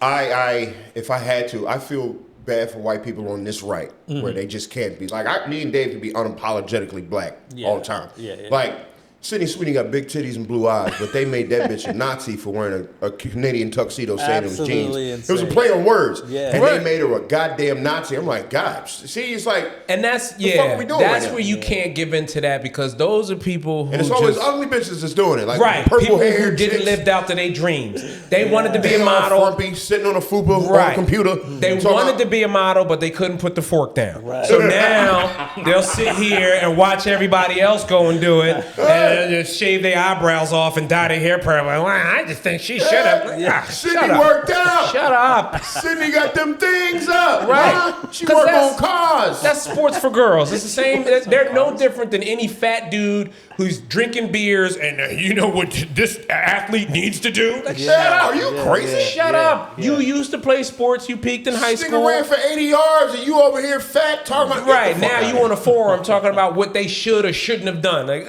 [SPEAKER 4] I if I had to, I feel bad for white people on this right, where they just can't be. Like me and Dave can be unapologetically black all the time.
[SPEAKER 1] Yeah.
[SPEAKER 4] Like Sydney Sweeney got big titties and blue eyes, but they made that bitch a Nazi for wearing a Canadian tuxedo saying it was jeans.
[SPEAKER 1] Absolutely
[SPEAKER 4] It was a
[SPEAKER 1] insane.
[SPEAKER 4] play on words.
[SPEAKER 1] Yeah.
[SPEAKER 4] And
[SPEAKER 2] Right.
[SPEAKER 4] they made her a goddamn Nazi. I'm like, God, see, it's like,
[SPEAKER 2] And that's,
[SPEAKER 4] fuck are we doing
[SPEAKER 2] that's
[SPEAKER 4] right now?
[SPEAKER 2] where you can't give into that because those are people who
[SPEAKER 4] and it's always
[SPEAKER 2] just,
[SPEAKER 4] ugly bitches that's doing it. Like
[SPEAKER 2] right,
[SPEAKER 4] purple
[SPEAKER 2] people
[SPEAKER 4] hair
[SPEAKER 2] who didn't
[SPEAKER 4] chicks,
[SPEAKER 2] live out to their dreams. They wanted to be a
[SPEAKER 4] damn
[SPEAKER 2] model.
[SPEAKER 4] frumpy, sitting on a fupa on
[SPEAKER 2] Right.
[SPEAKER 4] a computer.
[SPEAKER 2] They
[SPEAKER 4] talking
[SPEAKER 2] wanted
[SPEAKER 4] about-
[SPEAKER 2] to be a model, but they couldn't put the fork down.
[SPEAKER 1] Right.
[SPEAKER 2] So now they'll sit here and watch everybody else go and do it, and just shave their eyebrows off and dye their hair purple. Well, I just think she should have.
[SPEAKER 1] Yeah.
[SPEAKER 4] Sydney worked out.
[SPEAKER 2] Shut up.
[SPEAKER 4] Sydney got them things up.
[SPEAKER 2] Right.
[SPEAKER 4] Huh? She
[SPEAKER 2] 'Cause
[SPEAKER 4] worked
[SPEAKER 2] that's-
[SPEAKER 4] on cars.
[SPEAKER 2] That's sports for girls. It's the same. They're no different than any fat dude who's drinking beers and you know what this athlete needs to do. Like, shut up.
[SPEAKER 4] Are you crazy?
[SPEAKER 2] Shut up. You used to play sports. You peaked in high
[SPEAKER 4] Nigga
[SPEAKER 2] school.
[SPEAKER 4] ran for 80 yards and you over here fat talking about
[SPEAKER 2] Right,
[SPEAKER 4] Get the fuck
[SPEAKER 2] now
[SPEAKER 4] out
[SPEAKER 2] you
[SPEAKER 4] of
[SPEAKER 2] on a forum talking about what they should or shouldn't have done. Like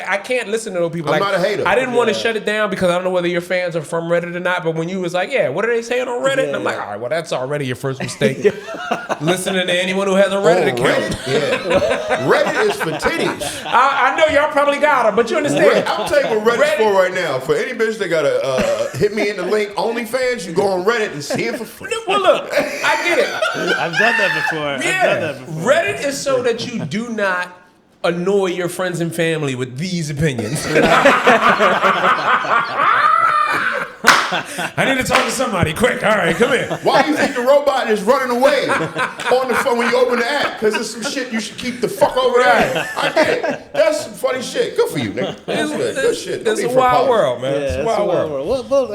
[SPEAKER 2] I can't listen to those people.
[SPEAKER 4] I'm
[SPEAKER 2] Like,
[SPEAKER 4] not a hater.
[SPEAKER 2] I didn't want to shut it down because I don't know whether your fans are from Reddit or not. But when you was like, yeah, what are they saying on Reddit? And I'm like, all right, well that's already your first mistake. Listening to anyone who has a Reddit account.
[SPEAKER 4] Reddit? Yeah. Reddit is for titties.
[SPEAKER 2] I know y'all probably got them, but you understand.
[SPEAKER 4] I'll tell you what Reddit's
[SPEAKER 2] Reddit-
[SPEAKER 4] for right now. For any bitch that gotta hit me in the link OnlyFans, you go on Reddit and see it for free.
[SPEAKER 2] Well, look, I get it.
[SPEAKER 1] I've done that before. I've done
[SPEAKER 2] Yeah,
[SPEAKER 1] that before.
[SPEAKER 2] Reddit is so that you do not annoy your friends and family with these opinions. I need to talk to somebody quick. All right, come here.
[SPEAKER 4] Why do you think the robot is running away on the phone when you open the app? Because there's some shit you should keep the fuck over there. I get it. That's some funny shit. Good for you, nigga. That's good. Good shit. No
[SPEAKER 2] It's
[SPEAKER 4] need
[SPEAKER 2] a
[SPEAKER 4] for
[SPEAKER 2] wild
[SPEAKER 4] apology.
[SPEAKER 2] world, man.
[SPEAKER 1] Yeah,
[SPEAKER 2] It's a
[SPEAKER 1] it's
[SPEAKER 2] wild
[SPEAKER 1] a wild
[SPEAKER 2] world.
[SPEAKER 1] world. Well,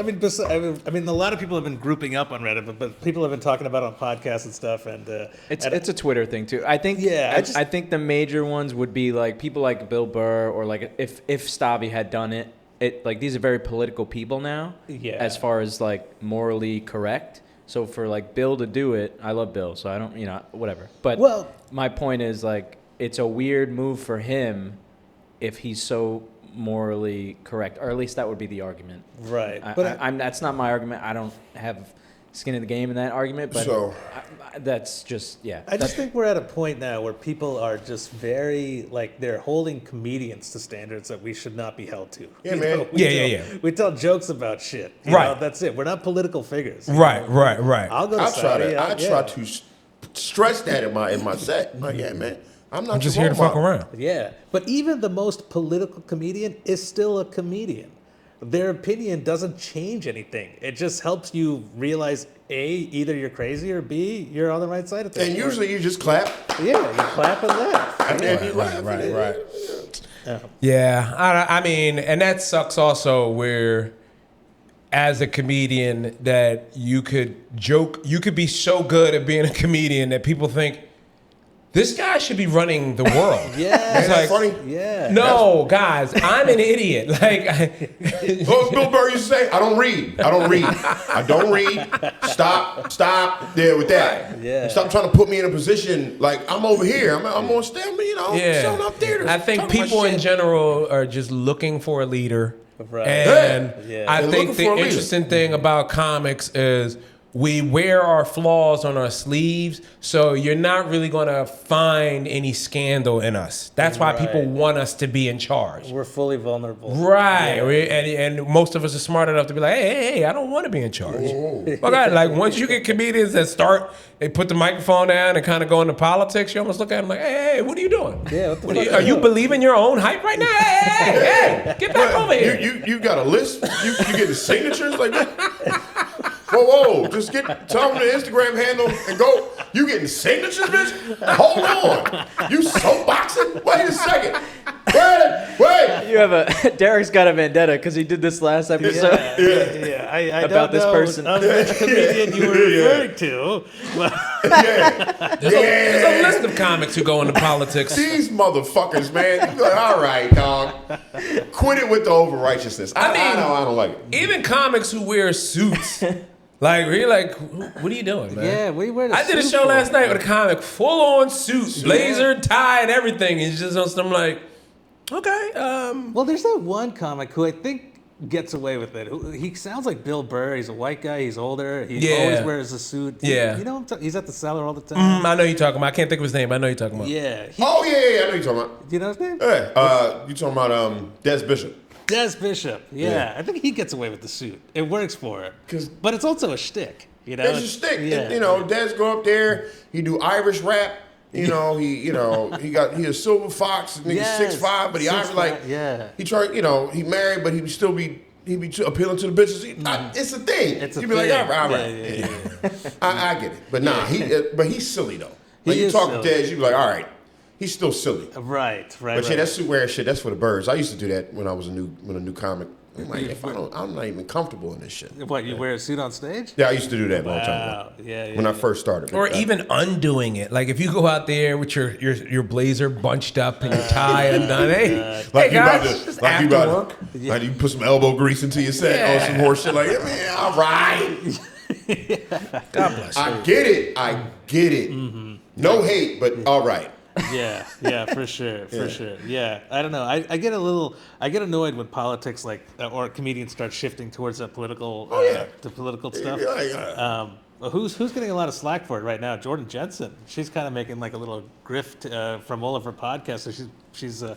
[SPEAKER 1] I mean, a lot of people have been grouping up on Reddit, but people have been talking about it on podcasts and stuff. And
[SPEAKER 3] It's a Twitter thing too. I think.
[SPEAKER 1] Yeah,
[SPEAKER 3] I think the major ones would be like people like Bill Burr or like if Stavi had done it. Like these are very political people now.
[SPEAKER 1] Yeah.
[SPEAKER 3] As far as like morally correct. So for like Bill to do it, I love Bill, so I don't, whatever. But
[SPEAKER 1] Well-
[SPEAKER 3] my point is like it's a weird move for him if he's so morally correct, or at least that would be the argument.
[SPEAKER 1] right,
[SPEAKER 3] But
[SPEAKER 1] but
[SPEAKER 3] that's not my argument. I don't have skin in the game in that argument, but that's just,
[SPEAKER 1] I just think we're at a point now where people are just very, like, they're holding comedians to standards that we should not be held to.
[SPEAKER 4] Yeah, man.
[SPEAKER 1] We tell jokes about shit.
[SPEAKER 2] Right.
[SPEAKER 1] That's it. We're not political figures.
[SPEAKER 2] Right.
[SPEAKER 1] I'll go to Saudi.
[SPEAKER 4] I try to stress that in my set. Like, yeah, man. I'm
[SPEAKER 2] just here to fuck around.
[SPEAKER 1] Yeah. But even the most political comedian is still a comedian. Their opinion doesn't change anything. It just helps you realize, A, either you're crazy, or B, you're on the right side of things.
[SPEAKER 4] And usually you just clap.
[SPEAKER 1] Yeah, you clap and laugh.
[SPEAKER 4] And then you laugh.
[SPEAKER 2] Right. Yeah, I mean, and that sucks also where, as a comedian, that you could be so good at being a comedian that people think, this guy should be running the world.
[SPEAKER 1] Yeah.
[SPEAKER 4] It's like, funny.
[SPEAKER 1] Yeah.
[SPEAKER 2] No, guys, I'm an idiot. Like,
[SPEAKER 4] what Bill Burr used to say? I don't read. Stop there with that.
[SPEAKER 1] Yeah.
[SPEAKER 4] Stop trying to put me in a position like I'm over here. I'm on stage, showing up there.
[SPEAKER 2] I think people in general are just looking for a leader.
[SPEAKER 1] Right.
[SPEAKER 2] And I
[SPEAKER 4] They're
[SPEAKER 2] think the
[SPEAKER 4] looking for a
[SPEAKER 2] interesting thing about comics is we wear our flaws on our sleeves, so you're not really going to find any scandal in us. That's why people want us to be in charge.
[SPEAKER 1] We're fully vulnerable.
[SPEAKER 2] Right. Yeah. And most of us are smart enough to be like, hey, I don't want to be in charge. But God, like, once you get comedians that they put the microphone down and kind of go into politics, you almost look at them like, hey, what are you doing?
[SPEAKER 1] Yeah, what the fuck
[SPEAKER 2] are you believing your own hype right now? Hey, get back over here.
[SPEAKER 4] You got a list? You getting signatures like that? Whoa, just tell them the Instagram handle and go. You getting signatures, bitch? Hold on. You soapboxing? Wait a second. Wait.
[SPEAKER 3] You have Derek's got a vendetta because he did this last episode.
[SPEAKER 1] Yeah. I
[SPEAKER 3] about
[SPEAKER 1] don't
[SPEAKER 3] this
[SPEAKER 1] know
[SPEAKER 3] person.
[SPEAKER 1] Which comedian you were referring to.
[SPEAKER 2] There's a list of comics who go into politics.
[SPEAKER 4] These motherfuckers, man. You're like, all right, dog. Quit it with the over-righteousness. I don't like it.
[SPEAKER 2] Even comics who wear suits. Like, really, like, what are you doing, man?
[SPEAKER 1] Yeah, we wear
[SPEAKER 2] I did a show last night with a comic, full-on suit, blazer, tie, and everything. He's just on some, like, okay.
[SPEAKER 1] Well, there's that one comic who I think gets away with it. He sounds like Bill Burr. He's a white guy. He's older. He always wears a suit.
[SPEAKER 2] Yeah.
[SPEAKER 1] You know, he's at the cellar all the time.
[SPEAKER 2] I know you're talking about. I can't think of his name, but I know you're talking about.
[SPEAKER 1] Yeah.
[SPEAKER 4] I know you're talking about.
[SPEAKER 1] Do you know his name?
[SPEAKER 4] Yeah. You talking about Des Bishop.
[SPEAKER 1] Des Bishop, yeah. I think he gets away with the suit. It works for it, but it's also a shtick. You know,
[SPEAKER 4] it's a shtick.
[SPEAKER 1] Yeah.
[SPEAKER 4] Des go up there. He do Irish rap. He a silver fox. Nigga 6'5", but he Irish like. Yeah. He tried. He married, but he would still be. He be appealing to the bitches. It's a thing. You be like, all right. Yeah. I get it, but but he's silly though. Like you talk to Des, you be like, all right. He's still silly. Right. But yeah, that suit wearing shit, that's for the birds. I used to do that when I was a new comic. I'm like, I'm not even comfortable in this shit.
[SPEAKER 1] What, you wear a suit on stage?
[SPEAKER 4] Yeah, I used to do that a long time ago.
[SPEAKER 1] Yeah.
[SPEAKER 4] When I first started.
[SPEAKER 2] Or even undoing it. Like if you go out there with your blazer bunched up and your tie undone, hey guys, just work.
[SPEAKER 4] Like you put some elbow grease into your set or some horse shit like, man, all right.
[SPEAKER 2] God bless you.
[SPEAKER 4] I get it. Mm-hmm. No hate, but all right.
[SPEAKER 1] Yeah, for sure. Yeah, I don't know. I get annoyed when politics or comedians start shifting towards that political, the political stuff. Who's getting a lot of slack for it right now? Jordan Jensen. She's kind of making like a little grift from all of her podcasts. So she's I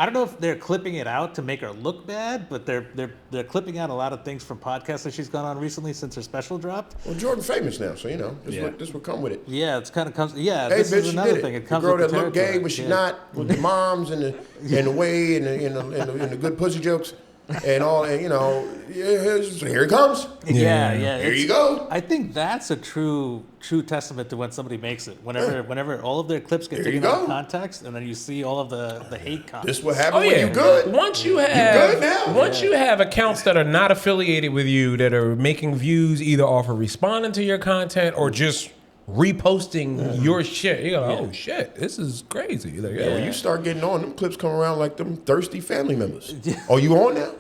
[SPEAKER 1] don't know if they're clipping it out to make her look bad, but they're clipping out a lot of things from podcasts that she's gone on recently since her special dropped.
[SPEAKER 4] Well, Jordan famous now, so this will come with it.
[SPEAKER 1] Yeah, it's kind of comes. Yeah,
[SPEAKER 4] hey,
[SPEAKER 1] this
[SPEAKER 4] bitch,
[SPEAKER 1] is another thing. It comes
[SPEAKER 4] the girl
[SPEAKER 1] with
[SPEAKER 4] that looked gay, but she not with the moms and the way and the good pussy jokes. And all, and here it comes.
[SPEAKER 1] Yeah.
[SPEAKER 4] Here you go.
[SPEAKER 1] I think that's a true testament to when somebody makes it. Whenever all of their clips get taken out of context, and then you see all of the hate comments.
[SPEAKER 4] This will happen when you good.
[SPEAKER 2] Once you have accounts that are not affiliated with you, that are making views either off of responding to your content or just reposting your shit. You go, oh shit, this is crazy. Like,
[SPEAKER 4] when you start getting on, them clips come around like them thirsty family members. Oh, you on now?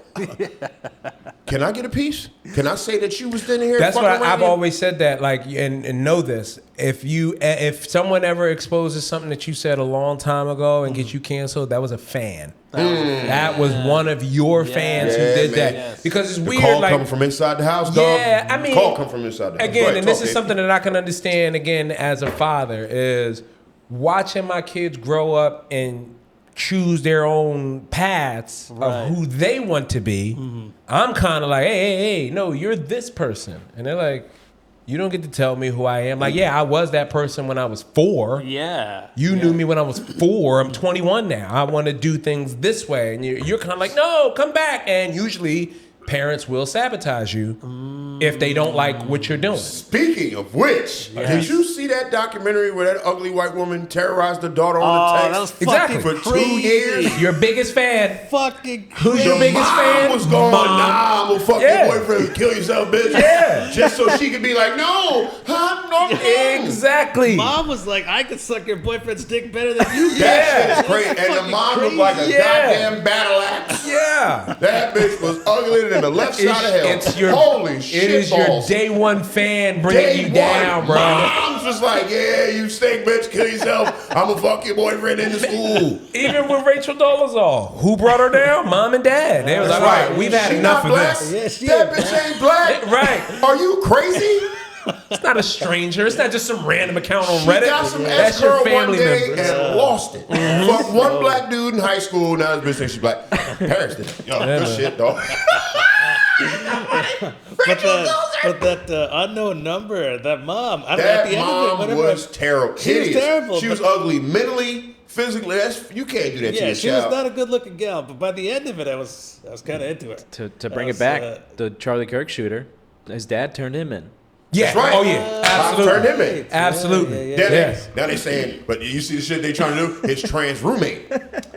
[SPEAKER 4] can I get a piece? Can I say that you was in here?
[SPEAKER 2] That's what
[SPEAKER 4] fucking
[SPEAKER 2] I've
[SPEAKER 4] around?
[SPEAKER 2] always said that, like, and know this. If someone ever exposes something that you said a long time ago and gets you canceled, that was a fan. That was one of your fans who did that.
[SPEAKER 1] Yes.
[SPEAKER 2] Because it's
[SPEAKER 4] The
[SPEAKER 2] weird.
[SPEAKER 4] call
[SPEAKER 2] like,
[SPEAKER 4] coming from inside the house, dog.
[SPEAKER 2] Yeah, I mean,
[SPEAKER 4] call come from inside the house.
[SPEAKER 2] again,
[SPEAKER 4] Right,
[SPEAKER 2] and this
[SPEAKER 4] talk,
[SPEAKER 2] is
[SPEAKER 4] Ed.
[SPEAKER 2] something that I can understand, again, as a father, is watching my kids grow up and choose their own paths of who they want to be. I'm kind of like, hey, no, you're this person. And they're like, you don't get to tell me who I am. Like, yeah, I was that person when I was 4.
[SPEAKER 1] Yeah.
[SPEAKER 2] You knew me when I was 4. I'm 21 now. I want to do things this way. And you're kind of like, no, come back. And usually parents will sabotage you if they don't like what you're doing.
[SPEAKER 4] Speaking of which, did you see that documentary where that ugly white woman terrorized her daughter on the text?
[SPEAKER 1] That was
[SPEAKER 2] Exactly.
[SPEAKER 1] fucking
[SPEAKER 4] For 2
[SPEAKER 1] crazy.
[SPEAKER 4] years?
[SPEAKER 2] Your biggest fan.
[SPEAKER 1] Fucking
[SPEAKER 2] Who's
[SPEAKER 1] crazy.
[SPEAKER 2] your biggest
[SPEAKER 4] Mom
[SPEAKER 2] fan?
[SPEAKER 4] was going, nah, I'm gonna fuck
[SPEAKER 2] Yeah.
[SPEAKER 4] your boyfriend and kill yourself, bitch.
[SPEAKER 2] Yeah.
[SPEAKER 4] Just so she could be like, no, I'm not.
[SPEAKER 2] Exactly.
[SPEAKER 1] Mom was like, I could suck your boyfriend's dick better than you.
[SPEAKER 4] That shit is crazy.
[SPEAKER 1] That's
[SPEAKER 4] And the
[SPEAKER 1] fucking
[SPEAKER 4] mom
[SPEAKER 1] crazy.
[SPEAKER 4] was like a
[SPEAKER 2] Yeah.
[SPEAKER 4] goddamn battle axe.
[SPEAKER 2] Yeah.
[SPEAKER 4] That bitch was uglier than the left side of hell.
[SPEAKER 2] It's your,
[SPEAKER 4] Holy shit
[SPEAKER 2] it is
[SPEAKER 4] balls.
[SPEAKER 2] your day one fan bringing
[SPEAKER 4] Day
[SPEAKER 2] you
[SPEAKER 4] one,
[SPEAKER 2] down, bro.
[SPEAKER 4] Mom's just like, yeah, you stink, bitch, kill yourself. I'm gonna fuck your boyfriend in the school.
[SPEAKER 2] Even with Rachel Dolezal, who brought her down? Mom and Dad. They was like, all right, we've had
[SPEAKER 4] She
[SPEAKER 2] enough
[SPEAKER 4] not
[SPEAKER 2] of
[SPEAKER 4] black?
[SPEAKER 2] this.
[SPEAKER 1] Yeah, she
[SPEAKER 4] That
[SPEAKER 1] is
[SPEAKER 4] bitch ain't black.
[SPEAKER 2] Right.
[SPEAKER 4] Are you crazy?
[SPEAKER 2] It's not a stranger. It's not just some random account on
[SPEAKER 4] She
[SPEAKER 2] Reddit.
[SPEAKER 4] got some
[SPEAKER 2] That's your
[SPEAKER 4] ex-girl one
[SPEAKER 2] family
[SPEAKER 4] day
[SPEAKER 2] member.
[SPEAKER 4] and lost it. Fucked one black dude in high school. Now this bitch thinks she's black. Paris did it. Yo, good shit, dog.
[SPEAKER 1] But that unknown number, that mom, I don't know, at
[SPEAKER 4] That
[SPEAKER 1] the end of it,
[SPEAKER 4] mom
[SPEAKER 1] whatever.
[SPEAKER 4] was terrible.
[SPEAKER 1] She was
[SPEAKER 4] Hideous.
[SPEAKER 1] terrible,
[SPEAKER 4] She was
[SPEAKER 1] but-
[SPEAKER 4] ugly mentally, physically. You can't do that to
[SPEAKER 1] Yeah,
[SPEAKER 4] your
[SPEAKER 1] she
[SPEAKER 4] child.
[SPEAKER 1] was not a good-looking gal, but by the end of it, I was kind of into it.
[SPEAKER 3] To bring
[SPEAKER 1] That
[SPEAKER 3] it back,
[SPEAKER 1] was,
[SPEAKER 3] the Charlie Kirk shooter, his dad turned him in.
[SPEAKER 2] Yeah.
[SPEAKER 4] That's right.
[SPEAKER 2] Oh, yeah.
[SPEAKER 4] Pop turned him in.
[SPEAKER 2] Absolutely.
[SPEAKER 1] Yeah.
[SPEAKER 4] Now they saying, but you see the shit they trying to do? His trans roommate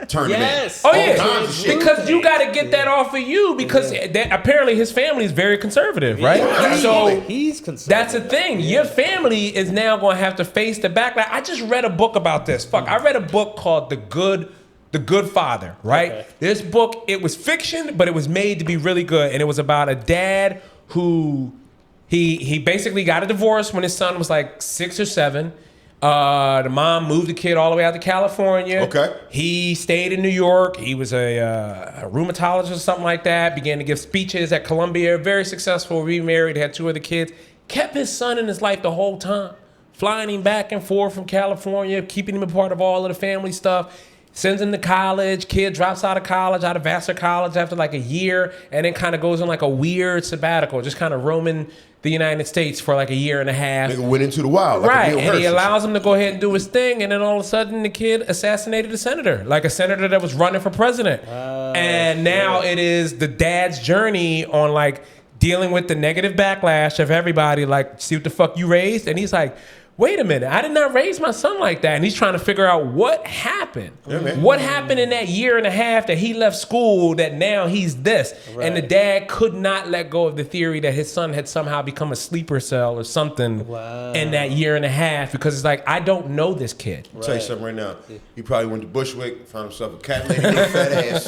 [SPEAKER 4] turned
[SPEAKER 1] Yes.
[SPEAKER 4] him in.
[SPEAKER 2] Oh,
[SPEAKER 4] All
[SPEAKER 2] yeah.
[SPEAKER 4] kinds of shit.
[SPEAKER 2] Because you got to get that off of you because that, apparently his family is very conservative, right?
[SPEAKER 1] Yeah,
[SPEAKER 2] So
[SPEAKER 1] he's concerned.
[SPEAKER 2] that's the thing. Your family is now going to have to face the backlash. I just read a book about this. I read a book called The Good Father, right?
[SPEAKER 1] Okay.
[SPEAKER 2] This book, it was fiction, but it was made to be really good. And it was about a dad who he basically got a divorce when his son was like 6 or 7. The mom moved the kid all the way out to California.
[SPEAKER 4] Okay.
[SPEAKER 2] He stayed in New York. He was a rheumatologist or something like that. Began to give speeches at Columbia. Very successful. Remarried. Had 2 other kids. Kept his son in his life the whole time. Flying him back and forth from California. Keeping him a part of all of the family stuff. Sends him to college. Kid drops out of college, out of Vassar College after like a year. And then kind of goes on like a weird sabbatical. Just kind of roaming the United States for like a year and a half.
[SPEAKER 4] Nigga went into the wild. Like
[SPEAKER 2] Right,
[SPEAKER 4] a Bill
[SPEAKER 2] and he
[SPEAKER 4] Hurst.
[SPEAKER 2] allows him to go ahead and do his thing, and then all of a sudden the kid assassinated a senator, like a senator that was running for president. And now it is the dad's journey on like dealing with the negative backlash of everybody, like, see what the fuck you raised? And he's like, wait a minute, I did not raise my son like that. And he's trying to figure out what happened.
[SPEAKER 4] Yeah, man.
[SPEAKER 2] What happened in that year and a half that he left school that now he's this?
[SPEAKER 1] Right.
[SPEAKER 2] And the dad could not let go of the theory that his son had somehow become a sleeper cell or something in that year and a half because it's like, I don't know this kid.
[SPEAKER 4] I'll tell you something right now. He probably went to Bushwick, found himself a cat lady, big fat ass.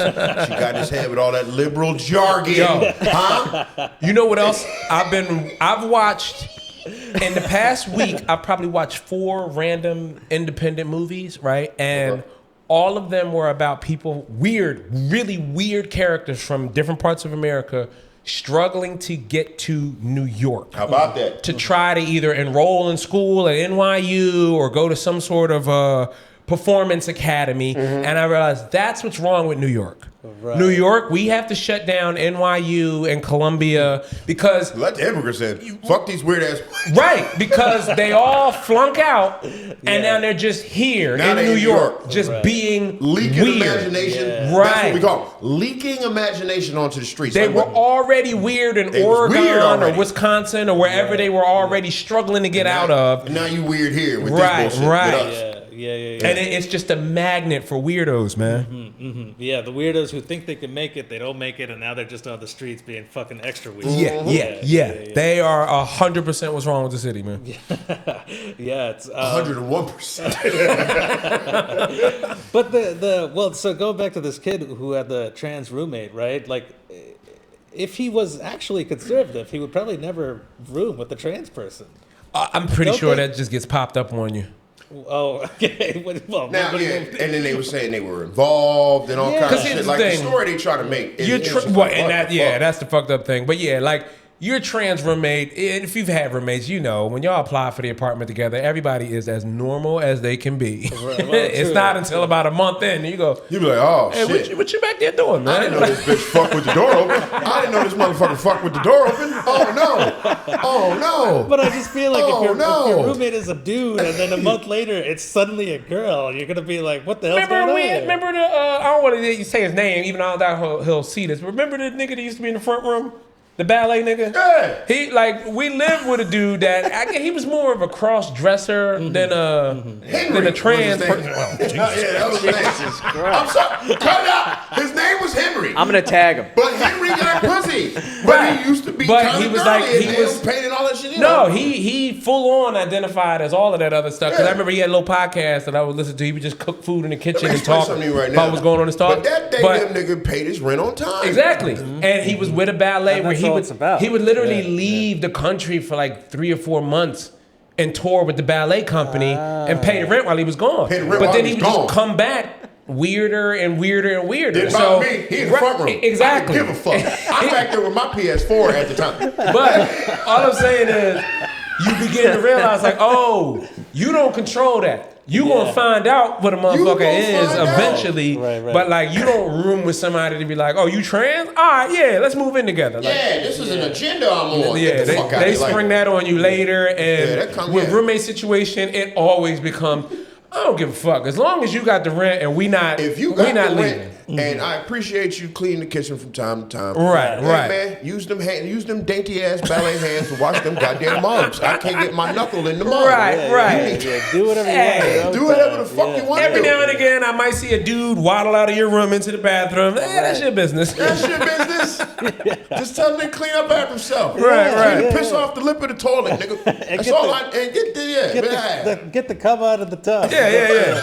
[SPEAKER 4] She got in his head with all that liberal jargon.
[SPEAKER 2] Yo.
[SPEAKER 4] Huh?
[SPEAKER 2] You know what else? I've watched in the past week, I've probably watched 4 random independent movies, right? And all of them were about people, really weird characters from different parts of America struggling to get to New York.
[SPEAKER 4] How about that?
[SPEAKER 2] To try to either enroll in school at NYU or go to some sort of performance academy. And I realized that's what's wrong with New York.
[SPEAKER 1] Right.
[SPEAKER 2] New York, we have to shut down NYU and Columbia because
[SPEAKER 4] Let the immigrants in. Fuck these weird ass.
[SPEAKER 2] right, because they all flunk out and now they're just here
[SPEAKER 4] Now
[SPEAKER 2] in
[SPEAKER 4] they
[SPEAKER 2] New
[SPEAKER 4] in New
[SPEAKER 2] York,
[SPEAKER 4] York.
[SPEAKER 2] just
[SPEAKER 1] Right.
[SPEAKER 2] being
[SPEAKER 4] Leaking
[SPEAKER 2] weird.
[SPEAKER 4] imagination.
[SPEAKER 1] Yeah.
[SPEAKER 4] That's
[SPEAKER 2] Right.
[SPEAKER 4] what we call them. Leaking imagination onto the streets.
[SPEAKER 2] They
[SPEAKER 4] Like
[SPEAKER 2] were
[SPEAKER 4] what-
[SPEAKER 2] already weird in
[SPEAKER 4] They was
[SPEAKER 2] Oregon
[SPEAKER 4] weird
[SPEAKER 2] or
[SPEAKER 4] already.
[SPEAKER 2] Wisconsin or wherever they were already struggling to get out of.
[SPEAKER 4] And now you weird here with
[SPEAKER 2] Right,
[SPEAKER 4] this bullshit.
[SPEAKER 2] right.
[SPEAKER 4] With us.
[SPEAKER 1] Yeah.
[SPEAKER 2] And it's just a magnet for weirdos, man.
[SPEAKER 1] Yeah, the weirdos who think they can make it, they don't make it, and now they're just on the streets being fucking extra weird.
[SPEAKER 2] Yeah. They are 100% what's wrong with the city, man.
[SPEAKER 1] Yeah, it's
[SPEAKER 4] 101%.
[SPEAKER 1] But so going back to this kid who had the trans roommate, right? Like, if he was actually conservative, he would probably never room with the trans person.
[SPEAKER 2] I'm pretty sure that just gets popped up on you.
[SPEAKER 1] Oh, okay. Well,
[SPEAKER 4] now, and then they were saying they were involved and all kinds of shit. Like the story they try to make.
[SPEAKER 2] That's the fucked up thing. But yeah, like your trans roommate, if you've had roommates, you know, when y'all apply for the apartment together, everybody is as normal as they can be. Right, well, it's not until about a month in, and you be
[SPEAKER 4] like, oh, shit.
[SPEAKER 2] What you back there doing, man?
[SPEAKER 4] I didn't know this bitch fuck with the door open. I didn't know this motherfucker fuck with the door open. Oh, no.
[SPEAKER 1] But I just feel like if your roommate is a dude, and then a month later, it's suddenly a girl, you're going to be like, what the hell's going on here?
[SPEAKER 2] Remember I don't want to say his name, even though I doubt he'll see this, but remember the nigga that used to be in the front room? The ballet nigga?
[SPEAKER 4] Yeah.
[SPEAKER 2] We lived with a dude that, he was more of a cross-dresser than a trans person.
[SPEAKER 4] That was Jesus Christ. I'm sorry. Cut it out. His name was Henry.
[SPEAKER 3] I'm going to tag him.
[SPEAKER 4] But Henry got pussy. But he used to be kind of girly. He was painting all that shit in.
[SPEAKER 2] No, he full-on identified as all of that other stuff. Because I remember he had a little podcast that I would listen to. He would just cook food in the kitchen and talk about what's going on in the store.
[SPEAKER 4] But that day, them nigga paid his rent on time.
[SPEAKER 2] Exactly. And he was with a ballet where he would literally leave the country for like 3 or 4 months and tour with the ballet company and pay the rent while he was gone. But then he would just come back weirder and weirder and weirder.
[SPEAKER 4] Didn't bother me. He in the front room.
[SPEAKER 2] Exactly.
[SPEAKER 4] I didn't give a fuck. I'm back there with my PS4 at the time.
[SPEAKER 2] But all I'm saying is you begin to realize like, oh, you don't control that. You gonna find out what a motherfucker is eventually, right. But like you don't room with somebody to be like, oh, you trans? All right, yeah, let's move in together. Like,
[SPEAKER 4] this is an agenda I'm on.
[SPEAKER 2] Yeah, they spring that on you later, and with roommate situation, it always becomes, I don't give a fuck. As long as you got the rent and we not leaving.
[SPEAKER 4] And I appreciate you cleaning the kitchen from time to time.
[SPEAKER 2] Right.
[SPEAKER 4] Man, use them dainty ass ballet hands to wash them goddamn mugs. I can't get my knuckle in the mug.
[SPEAKER 2] Right.
[SPEAKER 1] Do whatever you want.
[SPEAKER 4] Do whatever the fuck you want.
[SPEAKER 2] Every now and again, I might see a dude waddle out of your room into the bathroom. That's your business.
[SPEAKER 4] That's your business. Just tell him to clean up after himself.
[SPEAKER 2] Right.
[SPEAKER 4] Piss off the lip of the toilet, nigga. That's all.
[SPEAKER 1] Get the cover out of the tub.
[SPEAKER 2] Yeah.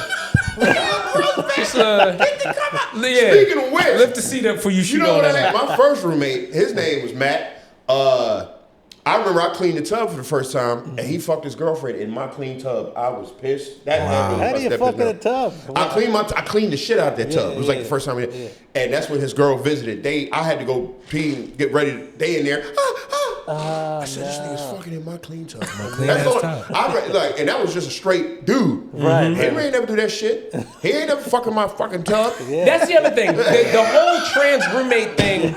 [SPEAKER 2] Just,
[SPEAKER 4] Speaking of which,
[SPEAKER 2] lift the seat up for you.
[SPEAKER 4] You know what I had? My first roommate, his name was Matt. I remember I cleaned the tub for the first time, and he fucked his girlfriend in my clean tub. I was pissed.
[SPEAKER 1] How do you fuck in a tub?
[SPEAKER 4] I cleaned the shit out of that tub. It was like the first time and that's when his girl visited. I had to go pee and get ready. They in there. I said, this nigga's fucking in my clean tub.
[SPEAKER 2] Clean ass tub.
[SPEAKER 4] And that was just a straight dude.
[SPEAKER 1] Right.
[SPEAKER 4] Henry ain't never do that shit. He ain't never fucking my fucking tub.
[SPEAKER 2] That's the other thing. The whole trans roommate thing.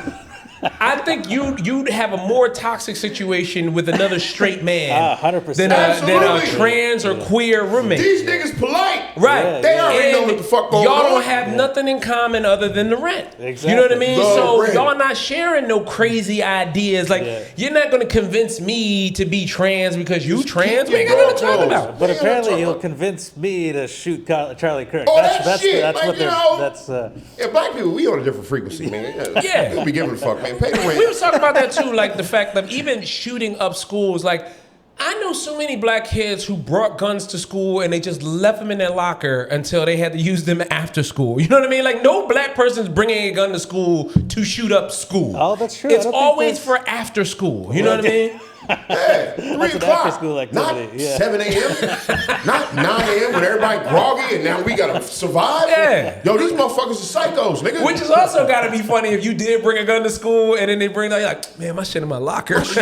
[SPEAKER 2] I think you'd have a more toxic situation with another straight man
[SPEAKER 1] 100%.
[SPEAKER 2] than a trans or queer roommate.
[SPEAKER 4] These niggas polite.
[SPEAKER 2] Right.
[SPEAKER 4] They already know what the fuck going on.
[SPEAKER 2] Y'all don't have nothing in common other than the rent.
[SPEAKER 1] Exactly.
[SPEAKER 2] You know what I mean?
[SPEAKER 4] Rent.
[SPEAKER 2] Y'all not sharing no crazy ideas. Like, you're not going to convince me to be trans because you trans. We ain't got nothing to talk about.
[SPEAKER 1] But apparently he'll convince me to shoot Charlie Kirk.
[SPEAKER 4] That's shit.
[SPEAKER 2] Black
[SPEAKER 4] people, we on a different frequency, man.
[SPEAKER 2] Yeah.
[SPEAKER 4] We'll be giving a fuck, man. Pay the rent.
[SPEAKER 2] We was talking about that too, like the fact that even shooting up schools, like I know so many black kids who brought guns to school and they just left them in their locker until they had to use them after school. You know what I mean? Like no black person's bringing a gun to school to shoot up school.
[SPEAKER 1] Oh, that's true.
[SPEAKER 2] It's always for after school. You know what I mean?
[SPEAKER 4] Yeah, 3 o'clock.
[SPEAKER 1] School activity.
[SPEAKER 4] Not 7 a.m. Not 9 a.m. when everybody groggy and now we gotta survive.
[SPEAKER 2] Yeah.
[SPEAKER 4] Yo, these motherfuckers are psychos, nigga.
[SPEAKER 2] Which is also gotta be funny if you did bring a gun to school and then they bring out, you're like, man, my shit in my locker.
[SPEAKER 4] This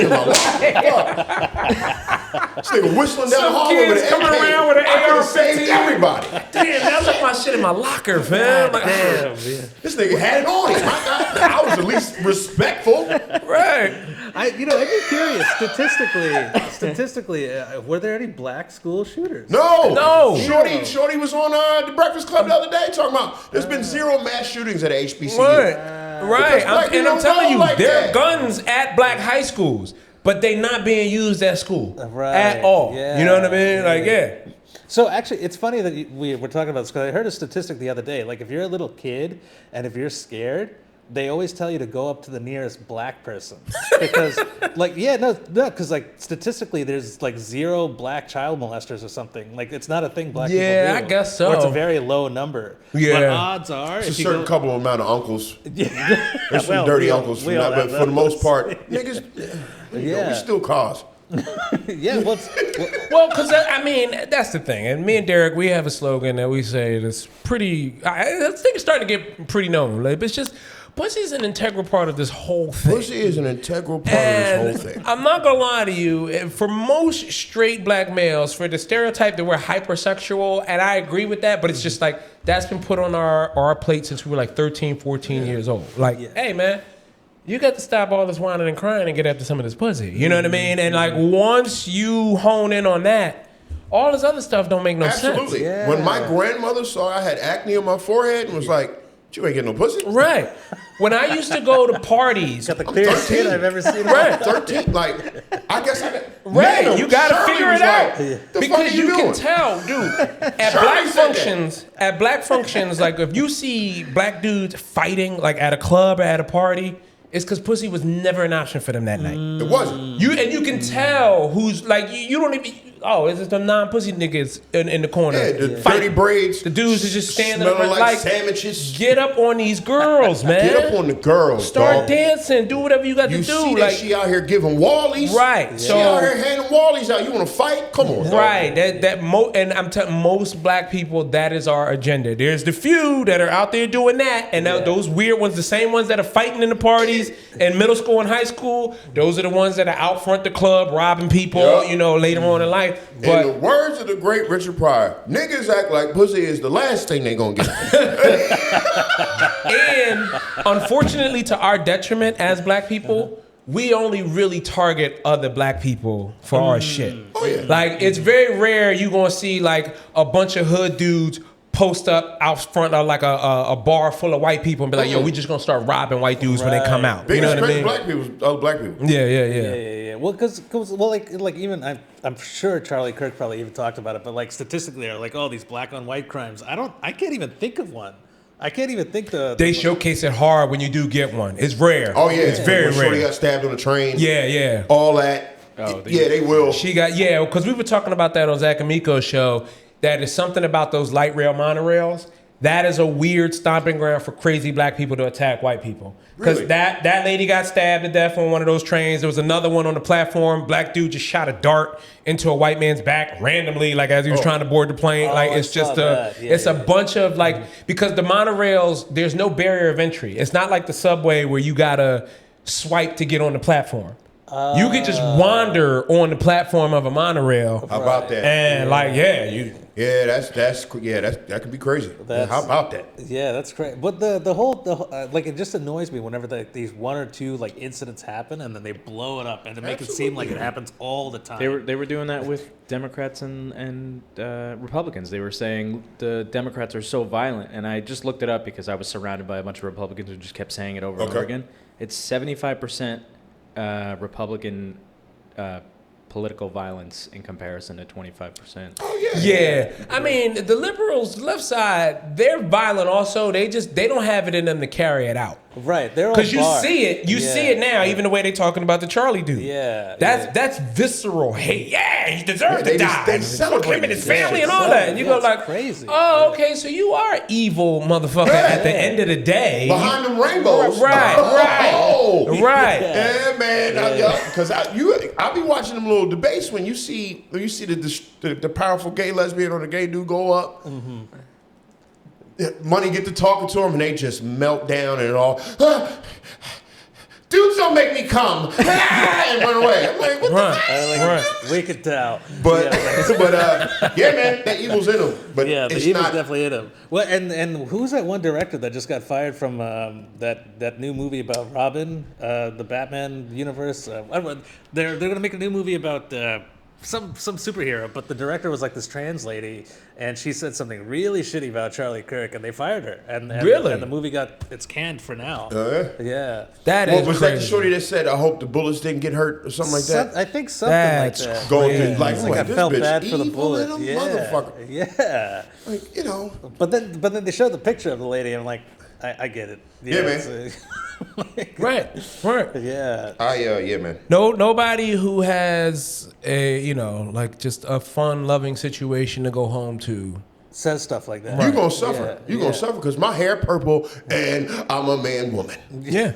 [SPEAKER 4] nigga whistling down the hallway with an
[SPEAKER 2] coming
[SPEAKER 4] AK.
[SPEAKER 2] around with an AR-15.
[SPEAKER 4] Saved everybody.
[SPEAKER 2] Damn, I left my shit in my locker, fam. Like,
[SPEAKER 1] Damn,
[SPEAKER 4] This nigga had it on him. I was at least respectful.
[SPEAKER 2] Right.
[SPEAKER 1] I'd be curious. Statistically, were there any black school shooters?
[SPEAKER 2] No.
[SPEAKER 4] Shorty was on the Breakfast Club the other day talking about there's been 0 mass shootings at HBCU.
[SPEAKER 2] Right. I'm telling you,
[SPEAKER 4] like
[SPEAKER 2] there
[SPEAKER 4] that.
[SPEAKER 2] are guns at black high schools, but they not being used at school at all.
[SPEAKER 1] Yeah.
[SPEAKER 2] You know what I mean? Like,
[SPEAKER 1] So actually, it's funny that we were talking about this because I heard a statistic the other day. Like, if you're a little kid and if you're scared, they always tell you to go up to the nearest black person because, because statistically, there's like 0 black child molesters or something. Like it's not a thing black people do.
[SPEAKER 2] Yeah, I guess so.
[SPEAKER 1] Or it's a very low number.
[SPEAKER 2] Yeah.
[SPEAKER 1] But odds are,
[SPEAKER 4] it's a certain couple amount of uncles.
[SPEAKER 1] Yeah.
[SPEAKER 4] There's some dirty uncles from that, but for the most part, niggas, we still cause.
[SPEAKER 1] Yeah,
[SPEAKER 2] because that's the thing. And me and Derek, we have a slogan that we say that's pretty. I think it's starting to get pretty known. Like, it's just pussy is an integral part of this whole thing.
[SPEAKER 4] Pussy is an integral part of this whole thing.
[SPEAKER 2] I'm not gonna lie to you. For most straight black males, for the stereotype that we're hypersexual, and I agree with that, but it's just like that's been put on our plate since we were like 13, 14 years old. Like, hey man, you got to stop all this whining and crying and get after some of this pussy. You know what I mean? And like once you hone in on that, all this other stuff don't make no sense.
[SPEAKER 4] Absolutely. Yeah. When my grandmother saw I had acne on my forehead and was like, "You ain't getting no pussy."
[SPEAKER 2] Right. When I used to go to parties,
[SPEAKER 1] got the clearest skin I've ever seen.
[SPEAKER 2] Right.
[SPEAKER 4] 13. Like, I guess I got.
[SPEAKER 2] Right.
[SPEAKER 4] Man,
[SPEAKER 2] you got to
[SPEAKER 4] Shirley
[SPEAKER 2] figure it out because you
[SPEAKER 4] doing?
[SPEAKER 2] can tell, dude. At black functions, like if you see black dudes fighting, like at a club or at a party. It's because pussy was never an option for them that night.
[SPEAKER 4] It wasn't.
[SPEAKER 2] You can tell who's like you don't even. Oh, it's just the non-pussy niggas in the corner.
[SPEAKER 4] Yeah, the dirty braids.
[SPEAKER 2] The dudes is just standing
[SPEAKER 4] smelling
[SPEAKER 2] up
[SPEAKER 4] like sandwiches.
[SPEAKER 2] Get up on these girls, man.
[SPEAKER 4] Get up on the girls.
[SPEAKER 2] Start dancing. Do whatever you got to do.
[SPEAKER 4] You see that she out here giving wallies.
[SPEAKER 2] Right.
[SPEAKER 4] She out here handing wallies out. You want to fight? Come on.
[SPEAKER 2] Right. And I'm telling most black people that is our agenda. There's the few that are out there doing that, and those weird ones, the same ones that are fighting in the parties in middle school and high school. Those are the ones that are out front the club robbing people. Later on in life. But
[SPEAKER 4] in the words of the great Richard Pryor, niggas act like pussy is the last thing they gonna get.
[SPEAKER 2] And unfortunately, to our detriment as black people, we only really target other black people for our shit.
[SPEAKER 4] Oh, yeah.
[SPEAKER 2] Like, it's very rare you gonna see like a bunch of hood dudes post up out front of like a bar full of white people and be like, yo, we just gonna start robbing white dudes when they come out.
[SPEAKER 4] Biggest
[SPEAKER 2] you know what I mean?
[SPEAKER 4] Black people.
[SPEAKER 2] Yeah.
[SPEAKER 1] Well, because even I'm sure Charlie Kirk probably even talked about it, but like statistically, they're like, oh, these black on white crimes. I can't even think of one. I can't even think
[SPEAKER 2] They showcase it hard when you do get one. It's rare.
[SPEAKER 4] Oh yeah,
[SPEAKER 2] it's very rare.
[SPEAKER 4] Shorty got stabbed on the train.
[SPEAKER 2] Yeah.
[SPEAKER 4] All that. Oh, they will.
[SPEAKER 2] She got because we were talking about that on Zach Amico's show. That is something about those light rail monorails. That is a weird stomping ground for crazy black people to attack white people. Because that lady got stabbed to death on one of those trains. There was another one on the platform. Black dude just shot a dart into a white man's back randomly, like as he was trying to board the plane. It's just a bunch of because the monorails, there's no barrier of entry. It's not like the subway where you gotta swipe to get on the platform. You could just wander on the platform of a monorail.
[SPEAKER 4] How about that?
[SPEAKER 2] And
[SPEAKER 4] that could be crazy. How about that?
[SPEAKER 1] Yeah, that's crazy. But the whole it just annoys me whenever these one or two like incidents happen and then they blow it up and to make it seem like it happens all the time.
[SPEAKER 3] They were doing that with Democrats and Republicans. They were saying the Democrats are so violent, and I just looked it up because I was surrounded by a bunch of Republicans who just kept saying it over and over again. It's 75%. Republican political violence in comparison to 25%.
[SPEAKER 4] Oh
[SPEAKER 2] yeah. I mean, the liberals, left side, they're violent also. They don't have it in them to carry it out.
[SPEAKER 1] Right. They're
[SPEAKER 2] because you see it. You see it now, even the way they're talking about the Charlie dude.
[SPEAKER 1] Yeah.
[SPEAKER 2] That's visceral hate. Yeah, he deserves to die.
[SPEAKER 4] They celebrate
[SPEAKER 2] him and his family and all that. And you go like,
[SPEAKER 1] crazy.
[SPEAKER 2] Oh, okay, so you are evil, motherfucker. At the end of the day,
[SPEAKER 4] behind the rainbows.
[SPEAKER 2] Right.
[SPEAKER 4] Yeah, man. Because I'll be watching them little debates when you see the powerful gay lesbian or the gay dude go up. Mm-hmm. Money get to talking to them and they just melt down and all. Dudes don't make me come and run away. I'm like, what the
[SPEAKER 1] fuck? We could tell.
[SPEAKER 4] But man, that evil's in them. But
[SPEAKER 1] yeah, the evil's definitely in them. Well, and who's that one director that just got fired from that new movie about Robin, the Batman universe? They're gonna make a new movie about some superhero, but the director was like this trans lady, and she said something really shitty about Charlie Kirk, and they fired her. And
[SPEAKER 2] really?
[SPEAKER 1] And the movie it's canned for now. Yeah.
[SPEAKER 2] That is
[SPEAKER 4] was
[SPEAKER 2] crazy.
[SPEAKER 4] that the shorty that said, "I hope the bullets didn't get hurt" or something like that?
[SPEAKER 1] I think something like that.
[SPEAKER 4] Going through life
[SPEAKER 1] like I
[SPEAKER 4] this
[SPEAKER 1] felt
[SPEAKER 4] bitch
[SPEAKER 1] bad for the
[SPEAKER 4] evil
[SPEAKER 1] bullet.
[SPEAKER 4] Motherfucker.
[SPEAKER 1] Yeah.
[SPEAKER 4] Like,
[SPEAKER 1] But then they showed the picture of the lady, and I'm like, I get it.
[SPEAKER 4] Yeah, man.
[SPEAKER 2] Right.
[SPEAKER 1] Yeah.
[SPEAKER 4] Yeah, man.
[SPEAKER 2] Nobody who has a, like just a fun, loving situation to go home to
[SPEAKER 1] says stuff like that.
[SPEAKER 4] You're going to suffer.
[SPEAKER 1] Yeah,
[SPEAKER 4] You're going to suffer because my hair purple and I'm a man woman.
[SPEAKER 2] Yeah.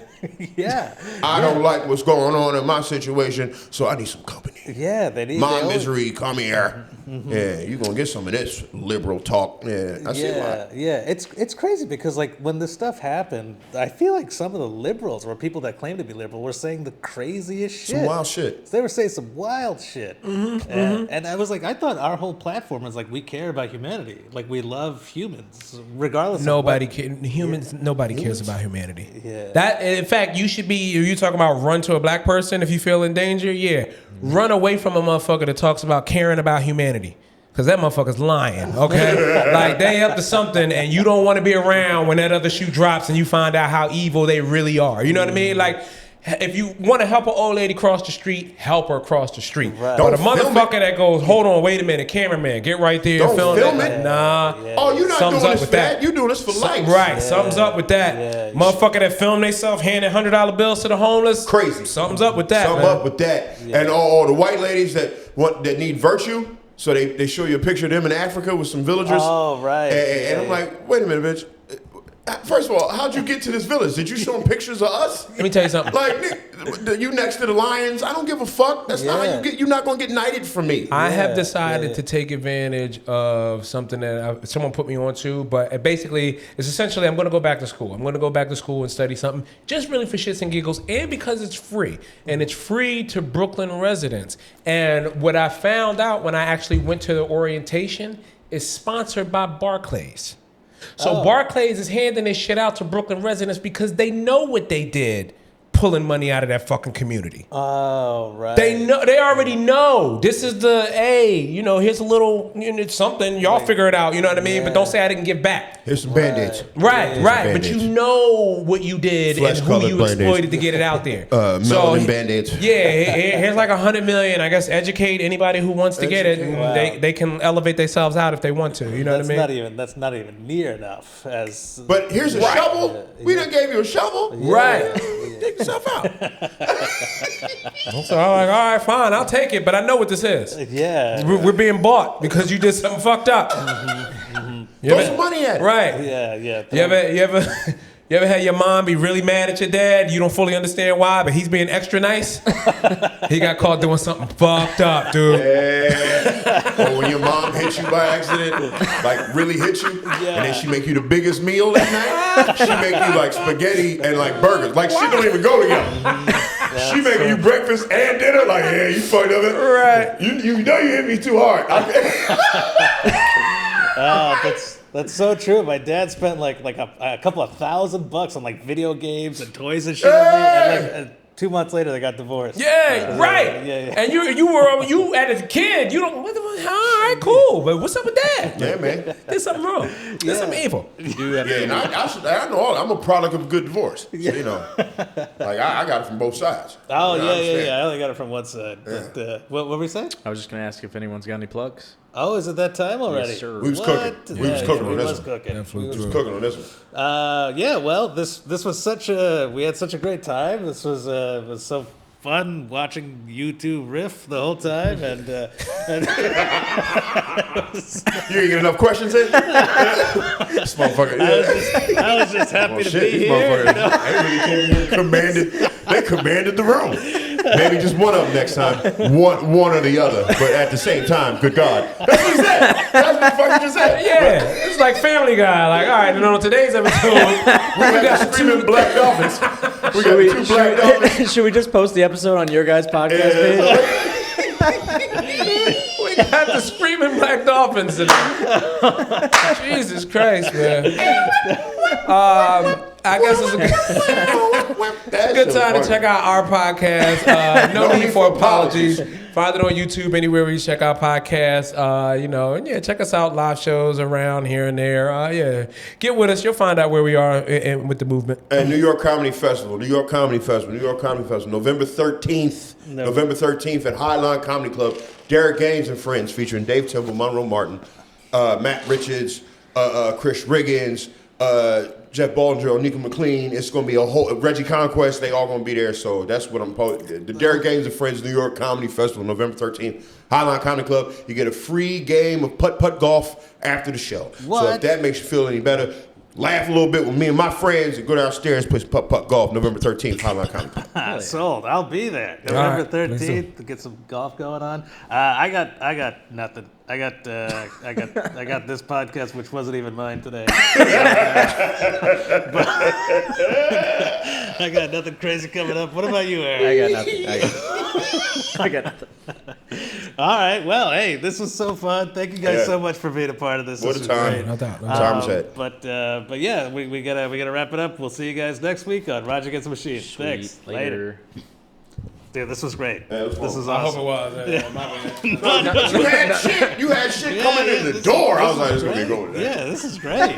[SPEAKER 1] Yeah.
[SPEAKER 4] I don't like what's going on in my situation, so I need some company.
[SPEAKER 1] Yeah, they need
[SPEAKER 4] my misery, come here. Mm-hmm. Yeah, you're going to get some of this liberal talk. Yeah, I see why.
[SPEAKER 1] Yeah, it's crazy because like when this stuff happened, I feel like some of the liberals or people that claim to be liberal were saying the craziest shit.
[SPEAKER 4] Some wild shit.
[SPEAKER 1] They were saying some wild shit. And I was like, I thought our whole platform is like we care about humanity. Like we love humans, regardless
[SPEAKER 2] Nobody
[SPEAKER 1] of
[SPEAKER 2] Nobody cares about humanity.
[SPEAKER 1] Yeah.
[SPEAKER 2] That, in fact, you should be, you talking about run to a black person if you feel in danger? Yeah. Run away from a motherfucker that talks about caring about humanity. Because that motherfucker's lying, okay? Like, they up to something and you don't want to be around when that other shoe drops and you find out how evil they really are. You know what I mean? Like, if you want to help an old lady cross the street, help her cross the street.
[SPEAKER 1] Right.
[SPEAKER 2] But a motherfucker that goes, hold on, wait a minute, cameraman, get right there and film it. Nah.
[SPEAKER 4] Yeah. Oh, you're not doing this for that. You're doing this for life.
[SPEAKER 2] Right. Yeah. Something's up with that. Yeah. Motherfucker that film themselves handing $100 bills to the homeless.
[SPEAKER 4] Crazy.
[SPEAKER 2] Something's up with that.
[SPEAKER 4] Something up with that. Yeah. And all the white ladies that need virtue, so they show you a picture of them in Africa with some villagers.
[SPEAKER 1] Oh, right.
[SPEAKER 4] And I'm like, wait a minute, bitch. First of all, how'd you get to this village? Did you show them pictures of us?
[SPEAKER 2] Let me tell you something.
[SPEAKER 4] Like, you next to the lions? I don't give a fuck. That's not how you get. You're not gonna get knighted from me.
[SPEAKER 2] I have decided to take advantage of something that someone put me onto, but basically, it's essentially I'm gonna go back to school. I'm gonna go back to school and study something, just really for shits and giggles, and because it's free, and it's free to Brooklyn residents. And what I found out when I actually went to the orientation is sponsored by Barclays. So Barclays is handing this shit out to Brooklyn residents because they know what they did pulling money out of that fucking community.
[SPEAKER 1] Oh, right.
[SPEAKER 2] They know. They already know. This is the, hey, here's a little, it's something. Y'all figure it out, you know what I mean? But don't say I didn't give back.
[SPEAKER 4] Here's some Band-Aids.
[SPEAKER 2] Right. But you know what you did and who you exploited to get it out there.
[SPEAKER 4] Melanin Band-Aids.
[SPEAKER 2] Yeah, here's like $100 million. I guess educate anybody who wants to get it, and they can elevate themselves out if they want to. You know what I mean?
[SPEAKER 1] That's not even near enough.
[SPEAKER 4] But here's a shovel. We done gave you a shovel.
[SPEAKER 2] Right.
[SPEAKER 4] Take yourself out.
[SPEAKER 2] So I'm like, all right, fine, I'll take it, but I know what this is.
[SPEAKER 1] Yeah.
[SPEAKER 2] We're being bought because you did something fucked up.
[SPEAKER 4] Throw some money at it.
[SPEAKER 2] Right.
[SPEAKER 1] Yeah.
[SPEAKER 2] You ever had your mom be really mad at your dad? You don't fully understand why, but he's being extra nice. He got caught doing something fucked up, dude.
[SPEAKER 4] Yeah. Or when your mom hit you by accident, like really hit you, and then she make you the biggest meal that night. She make you like spaghetti and like burgers. Like shit don't even go together. She making you breakfast and dinner. Like, yeah, you fucked up it.
[SPEAKER 2] Right.
[SPEAKER 4] You know you hit me too hard.
[SPEAKER 1] That's so true. My dad spent like a couple of $1,000 on like video games and toys and shit. And 2 months later, they got divorced.
[SPEAKER 2] Yeah, right.
[SPEAKER 1] Yeah.
[SPEAKER 2] And you as a kid, you don't. All right, cool. But what's up with that?
[SPEAKER 4] Yeah, man.
[SPEAKER 2] There's something wrong. There's something evil.
[SPEAKER 4] And I know all. I'm a product of a good divorce. So, like I got it from both sides.
[SPEAKER 1] Oh yeah. I only got it from one side. Yeah. But, what were we saying?
[SPEAKER 3] I was just gonna ask if anyone's got any plugs.
[SPEAKER 1] Oh, is it that time already?
[SPEAKER 3] Yes, sir.
[SPEAKER 4] We was cooking. We was cooking on this one.
[SPEAKER 1] Yeah. Well, this was we had such a great time. This was so fun watching you two riff the whole time, and
[SPEAKER 4] you ain't get enough questions in. This motherfucker.
[SPEAKER 1] I was just happy to be here.
[SPEAKER 4] They commanded the room. Maybe just one of them next time. One or the other, but at the same time. Good God. That's what he said. That's what the fuck he just said.
[SPEAKER 2] Yeah, it's like Family Guy. Like, all right, and on today's episode, we got
[SPEAKER 4] screaming black dolphins. We got two black dolphins.
[SPEAKER 3] Should we just post the episode on your guys' podcast page?
[SPEAKER 2] We got the screaming black dolphins today. Jesus Christ, man. I guess it's a good time to check out our podcast. No need for apologies. Find it on YouTube, anywhere where you check out podcasts. Check us out, live shows around here and there. Get with us. You'll find out where we are with the movement.
[SPEAKER 4] And New York Comedy Festival, November 13th. November 13th at Highline Comedy Club. Derek Gaines and Friends, featuring Dave Temple, Monroe Martin, Matt Richards, Chris Riggins, Jeff Ballinger, Onika McLean. It's going to be a whole Reggie Conquest. They all going to be there. So that's what I'm posting. The Derek Games and Friends New York Comedy Festival, November 13th. Highline Comedy Club. You get a free game of putt-putt golf after the show.
[SPEAKER 1] What?
[SPEAKER 4] So if that makes you feel any better, laugh a little bit with me and my friends and go downstairs and play putt-putt golf November 13th, Highline Comedy Club.
[SPEAKER 1] Sold. I'll be there. November 13th to get some golf going on. I got nothing. I got this podcast, which wasn't even mine today. But I got nothing crazy coming up. What about you, Eric?
[SPEAKER 3] I got nothing. I got nothing.
[SPEAKER 1] All right. Well, hey, this was so fun. Thank you guys so much for being a part of this.
[SPEAKER 4] What
[SPEAKER 1] this
[SPEAKER 4] a time.
[SPEAKER 1] great.
[SPEAKER 5] No doubt.
[SPEAKER 4] Time set.
[SPEAKER 1] But yeah, we gotta wrap it up. We'll see you guys next week on Raj Against the Machine.
[SPEAKER 3] Sweet.
[SPEAKER 1] Thanks. Later. Dude, this was great.
[SPEAKER 4] Yeah, it was
[SPEAKER 1] This is
[SPEAKER 2] I hope
[SPEAKER 1] awesome.
[SPEAKER 2] it was. My bad.
[SPEAKER 4] You had shit coming in the door. I was like, it's going to be going there.
[SPEAKER 1] Yeah, this is great.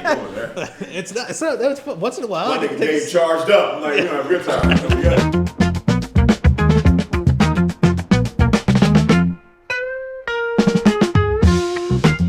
[SPEAKER 1] It's not. It's not. Once in a while.
[SPEAKER 4] My nigga Dave charged up. I'm like, you know, good time.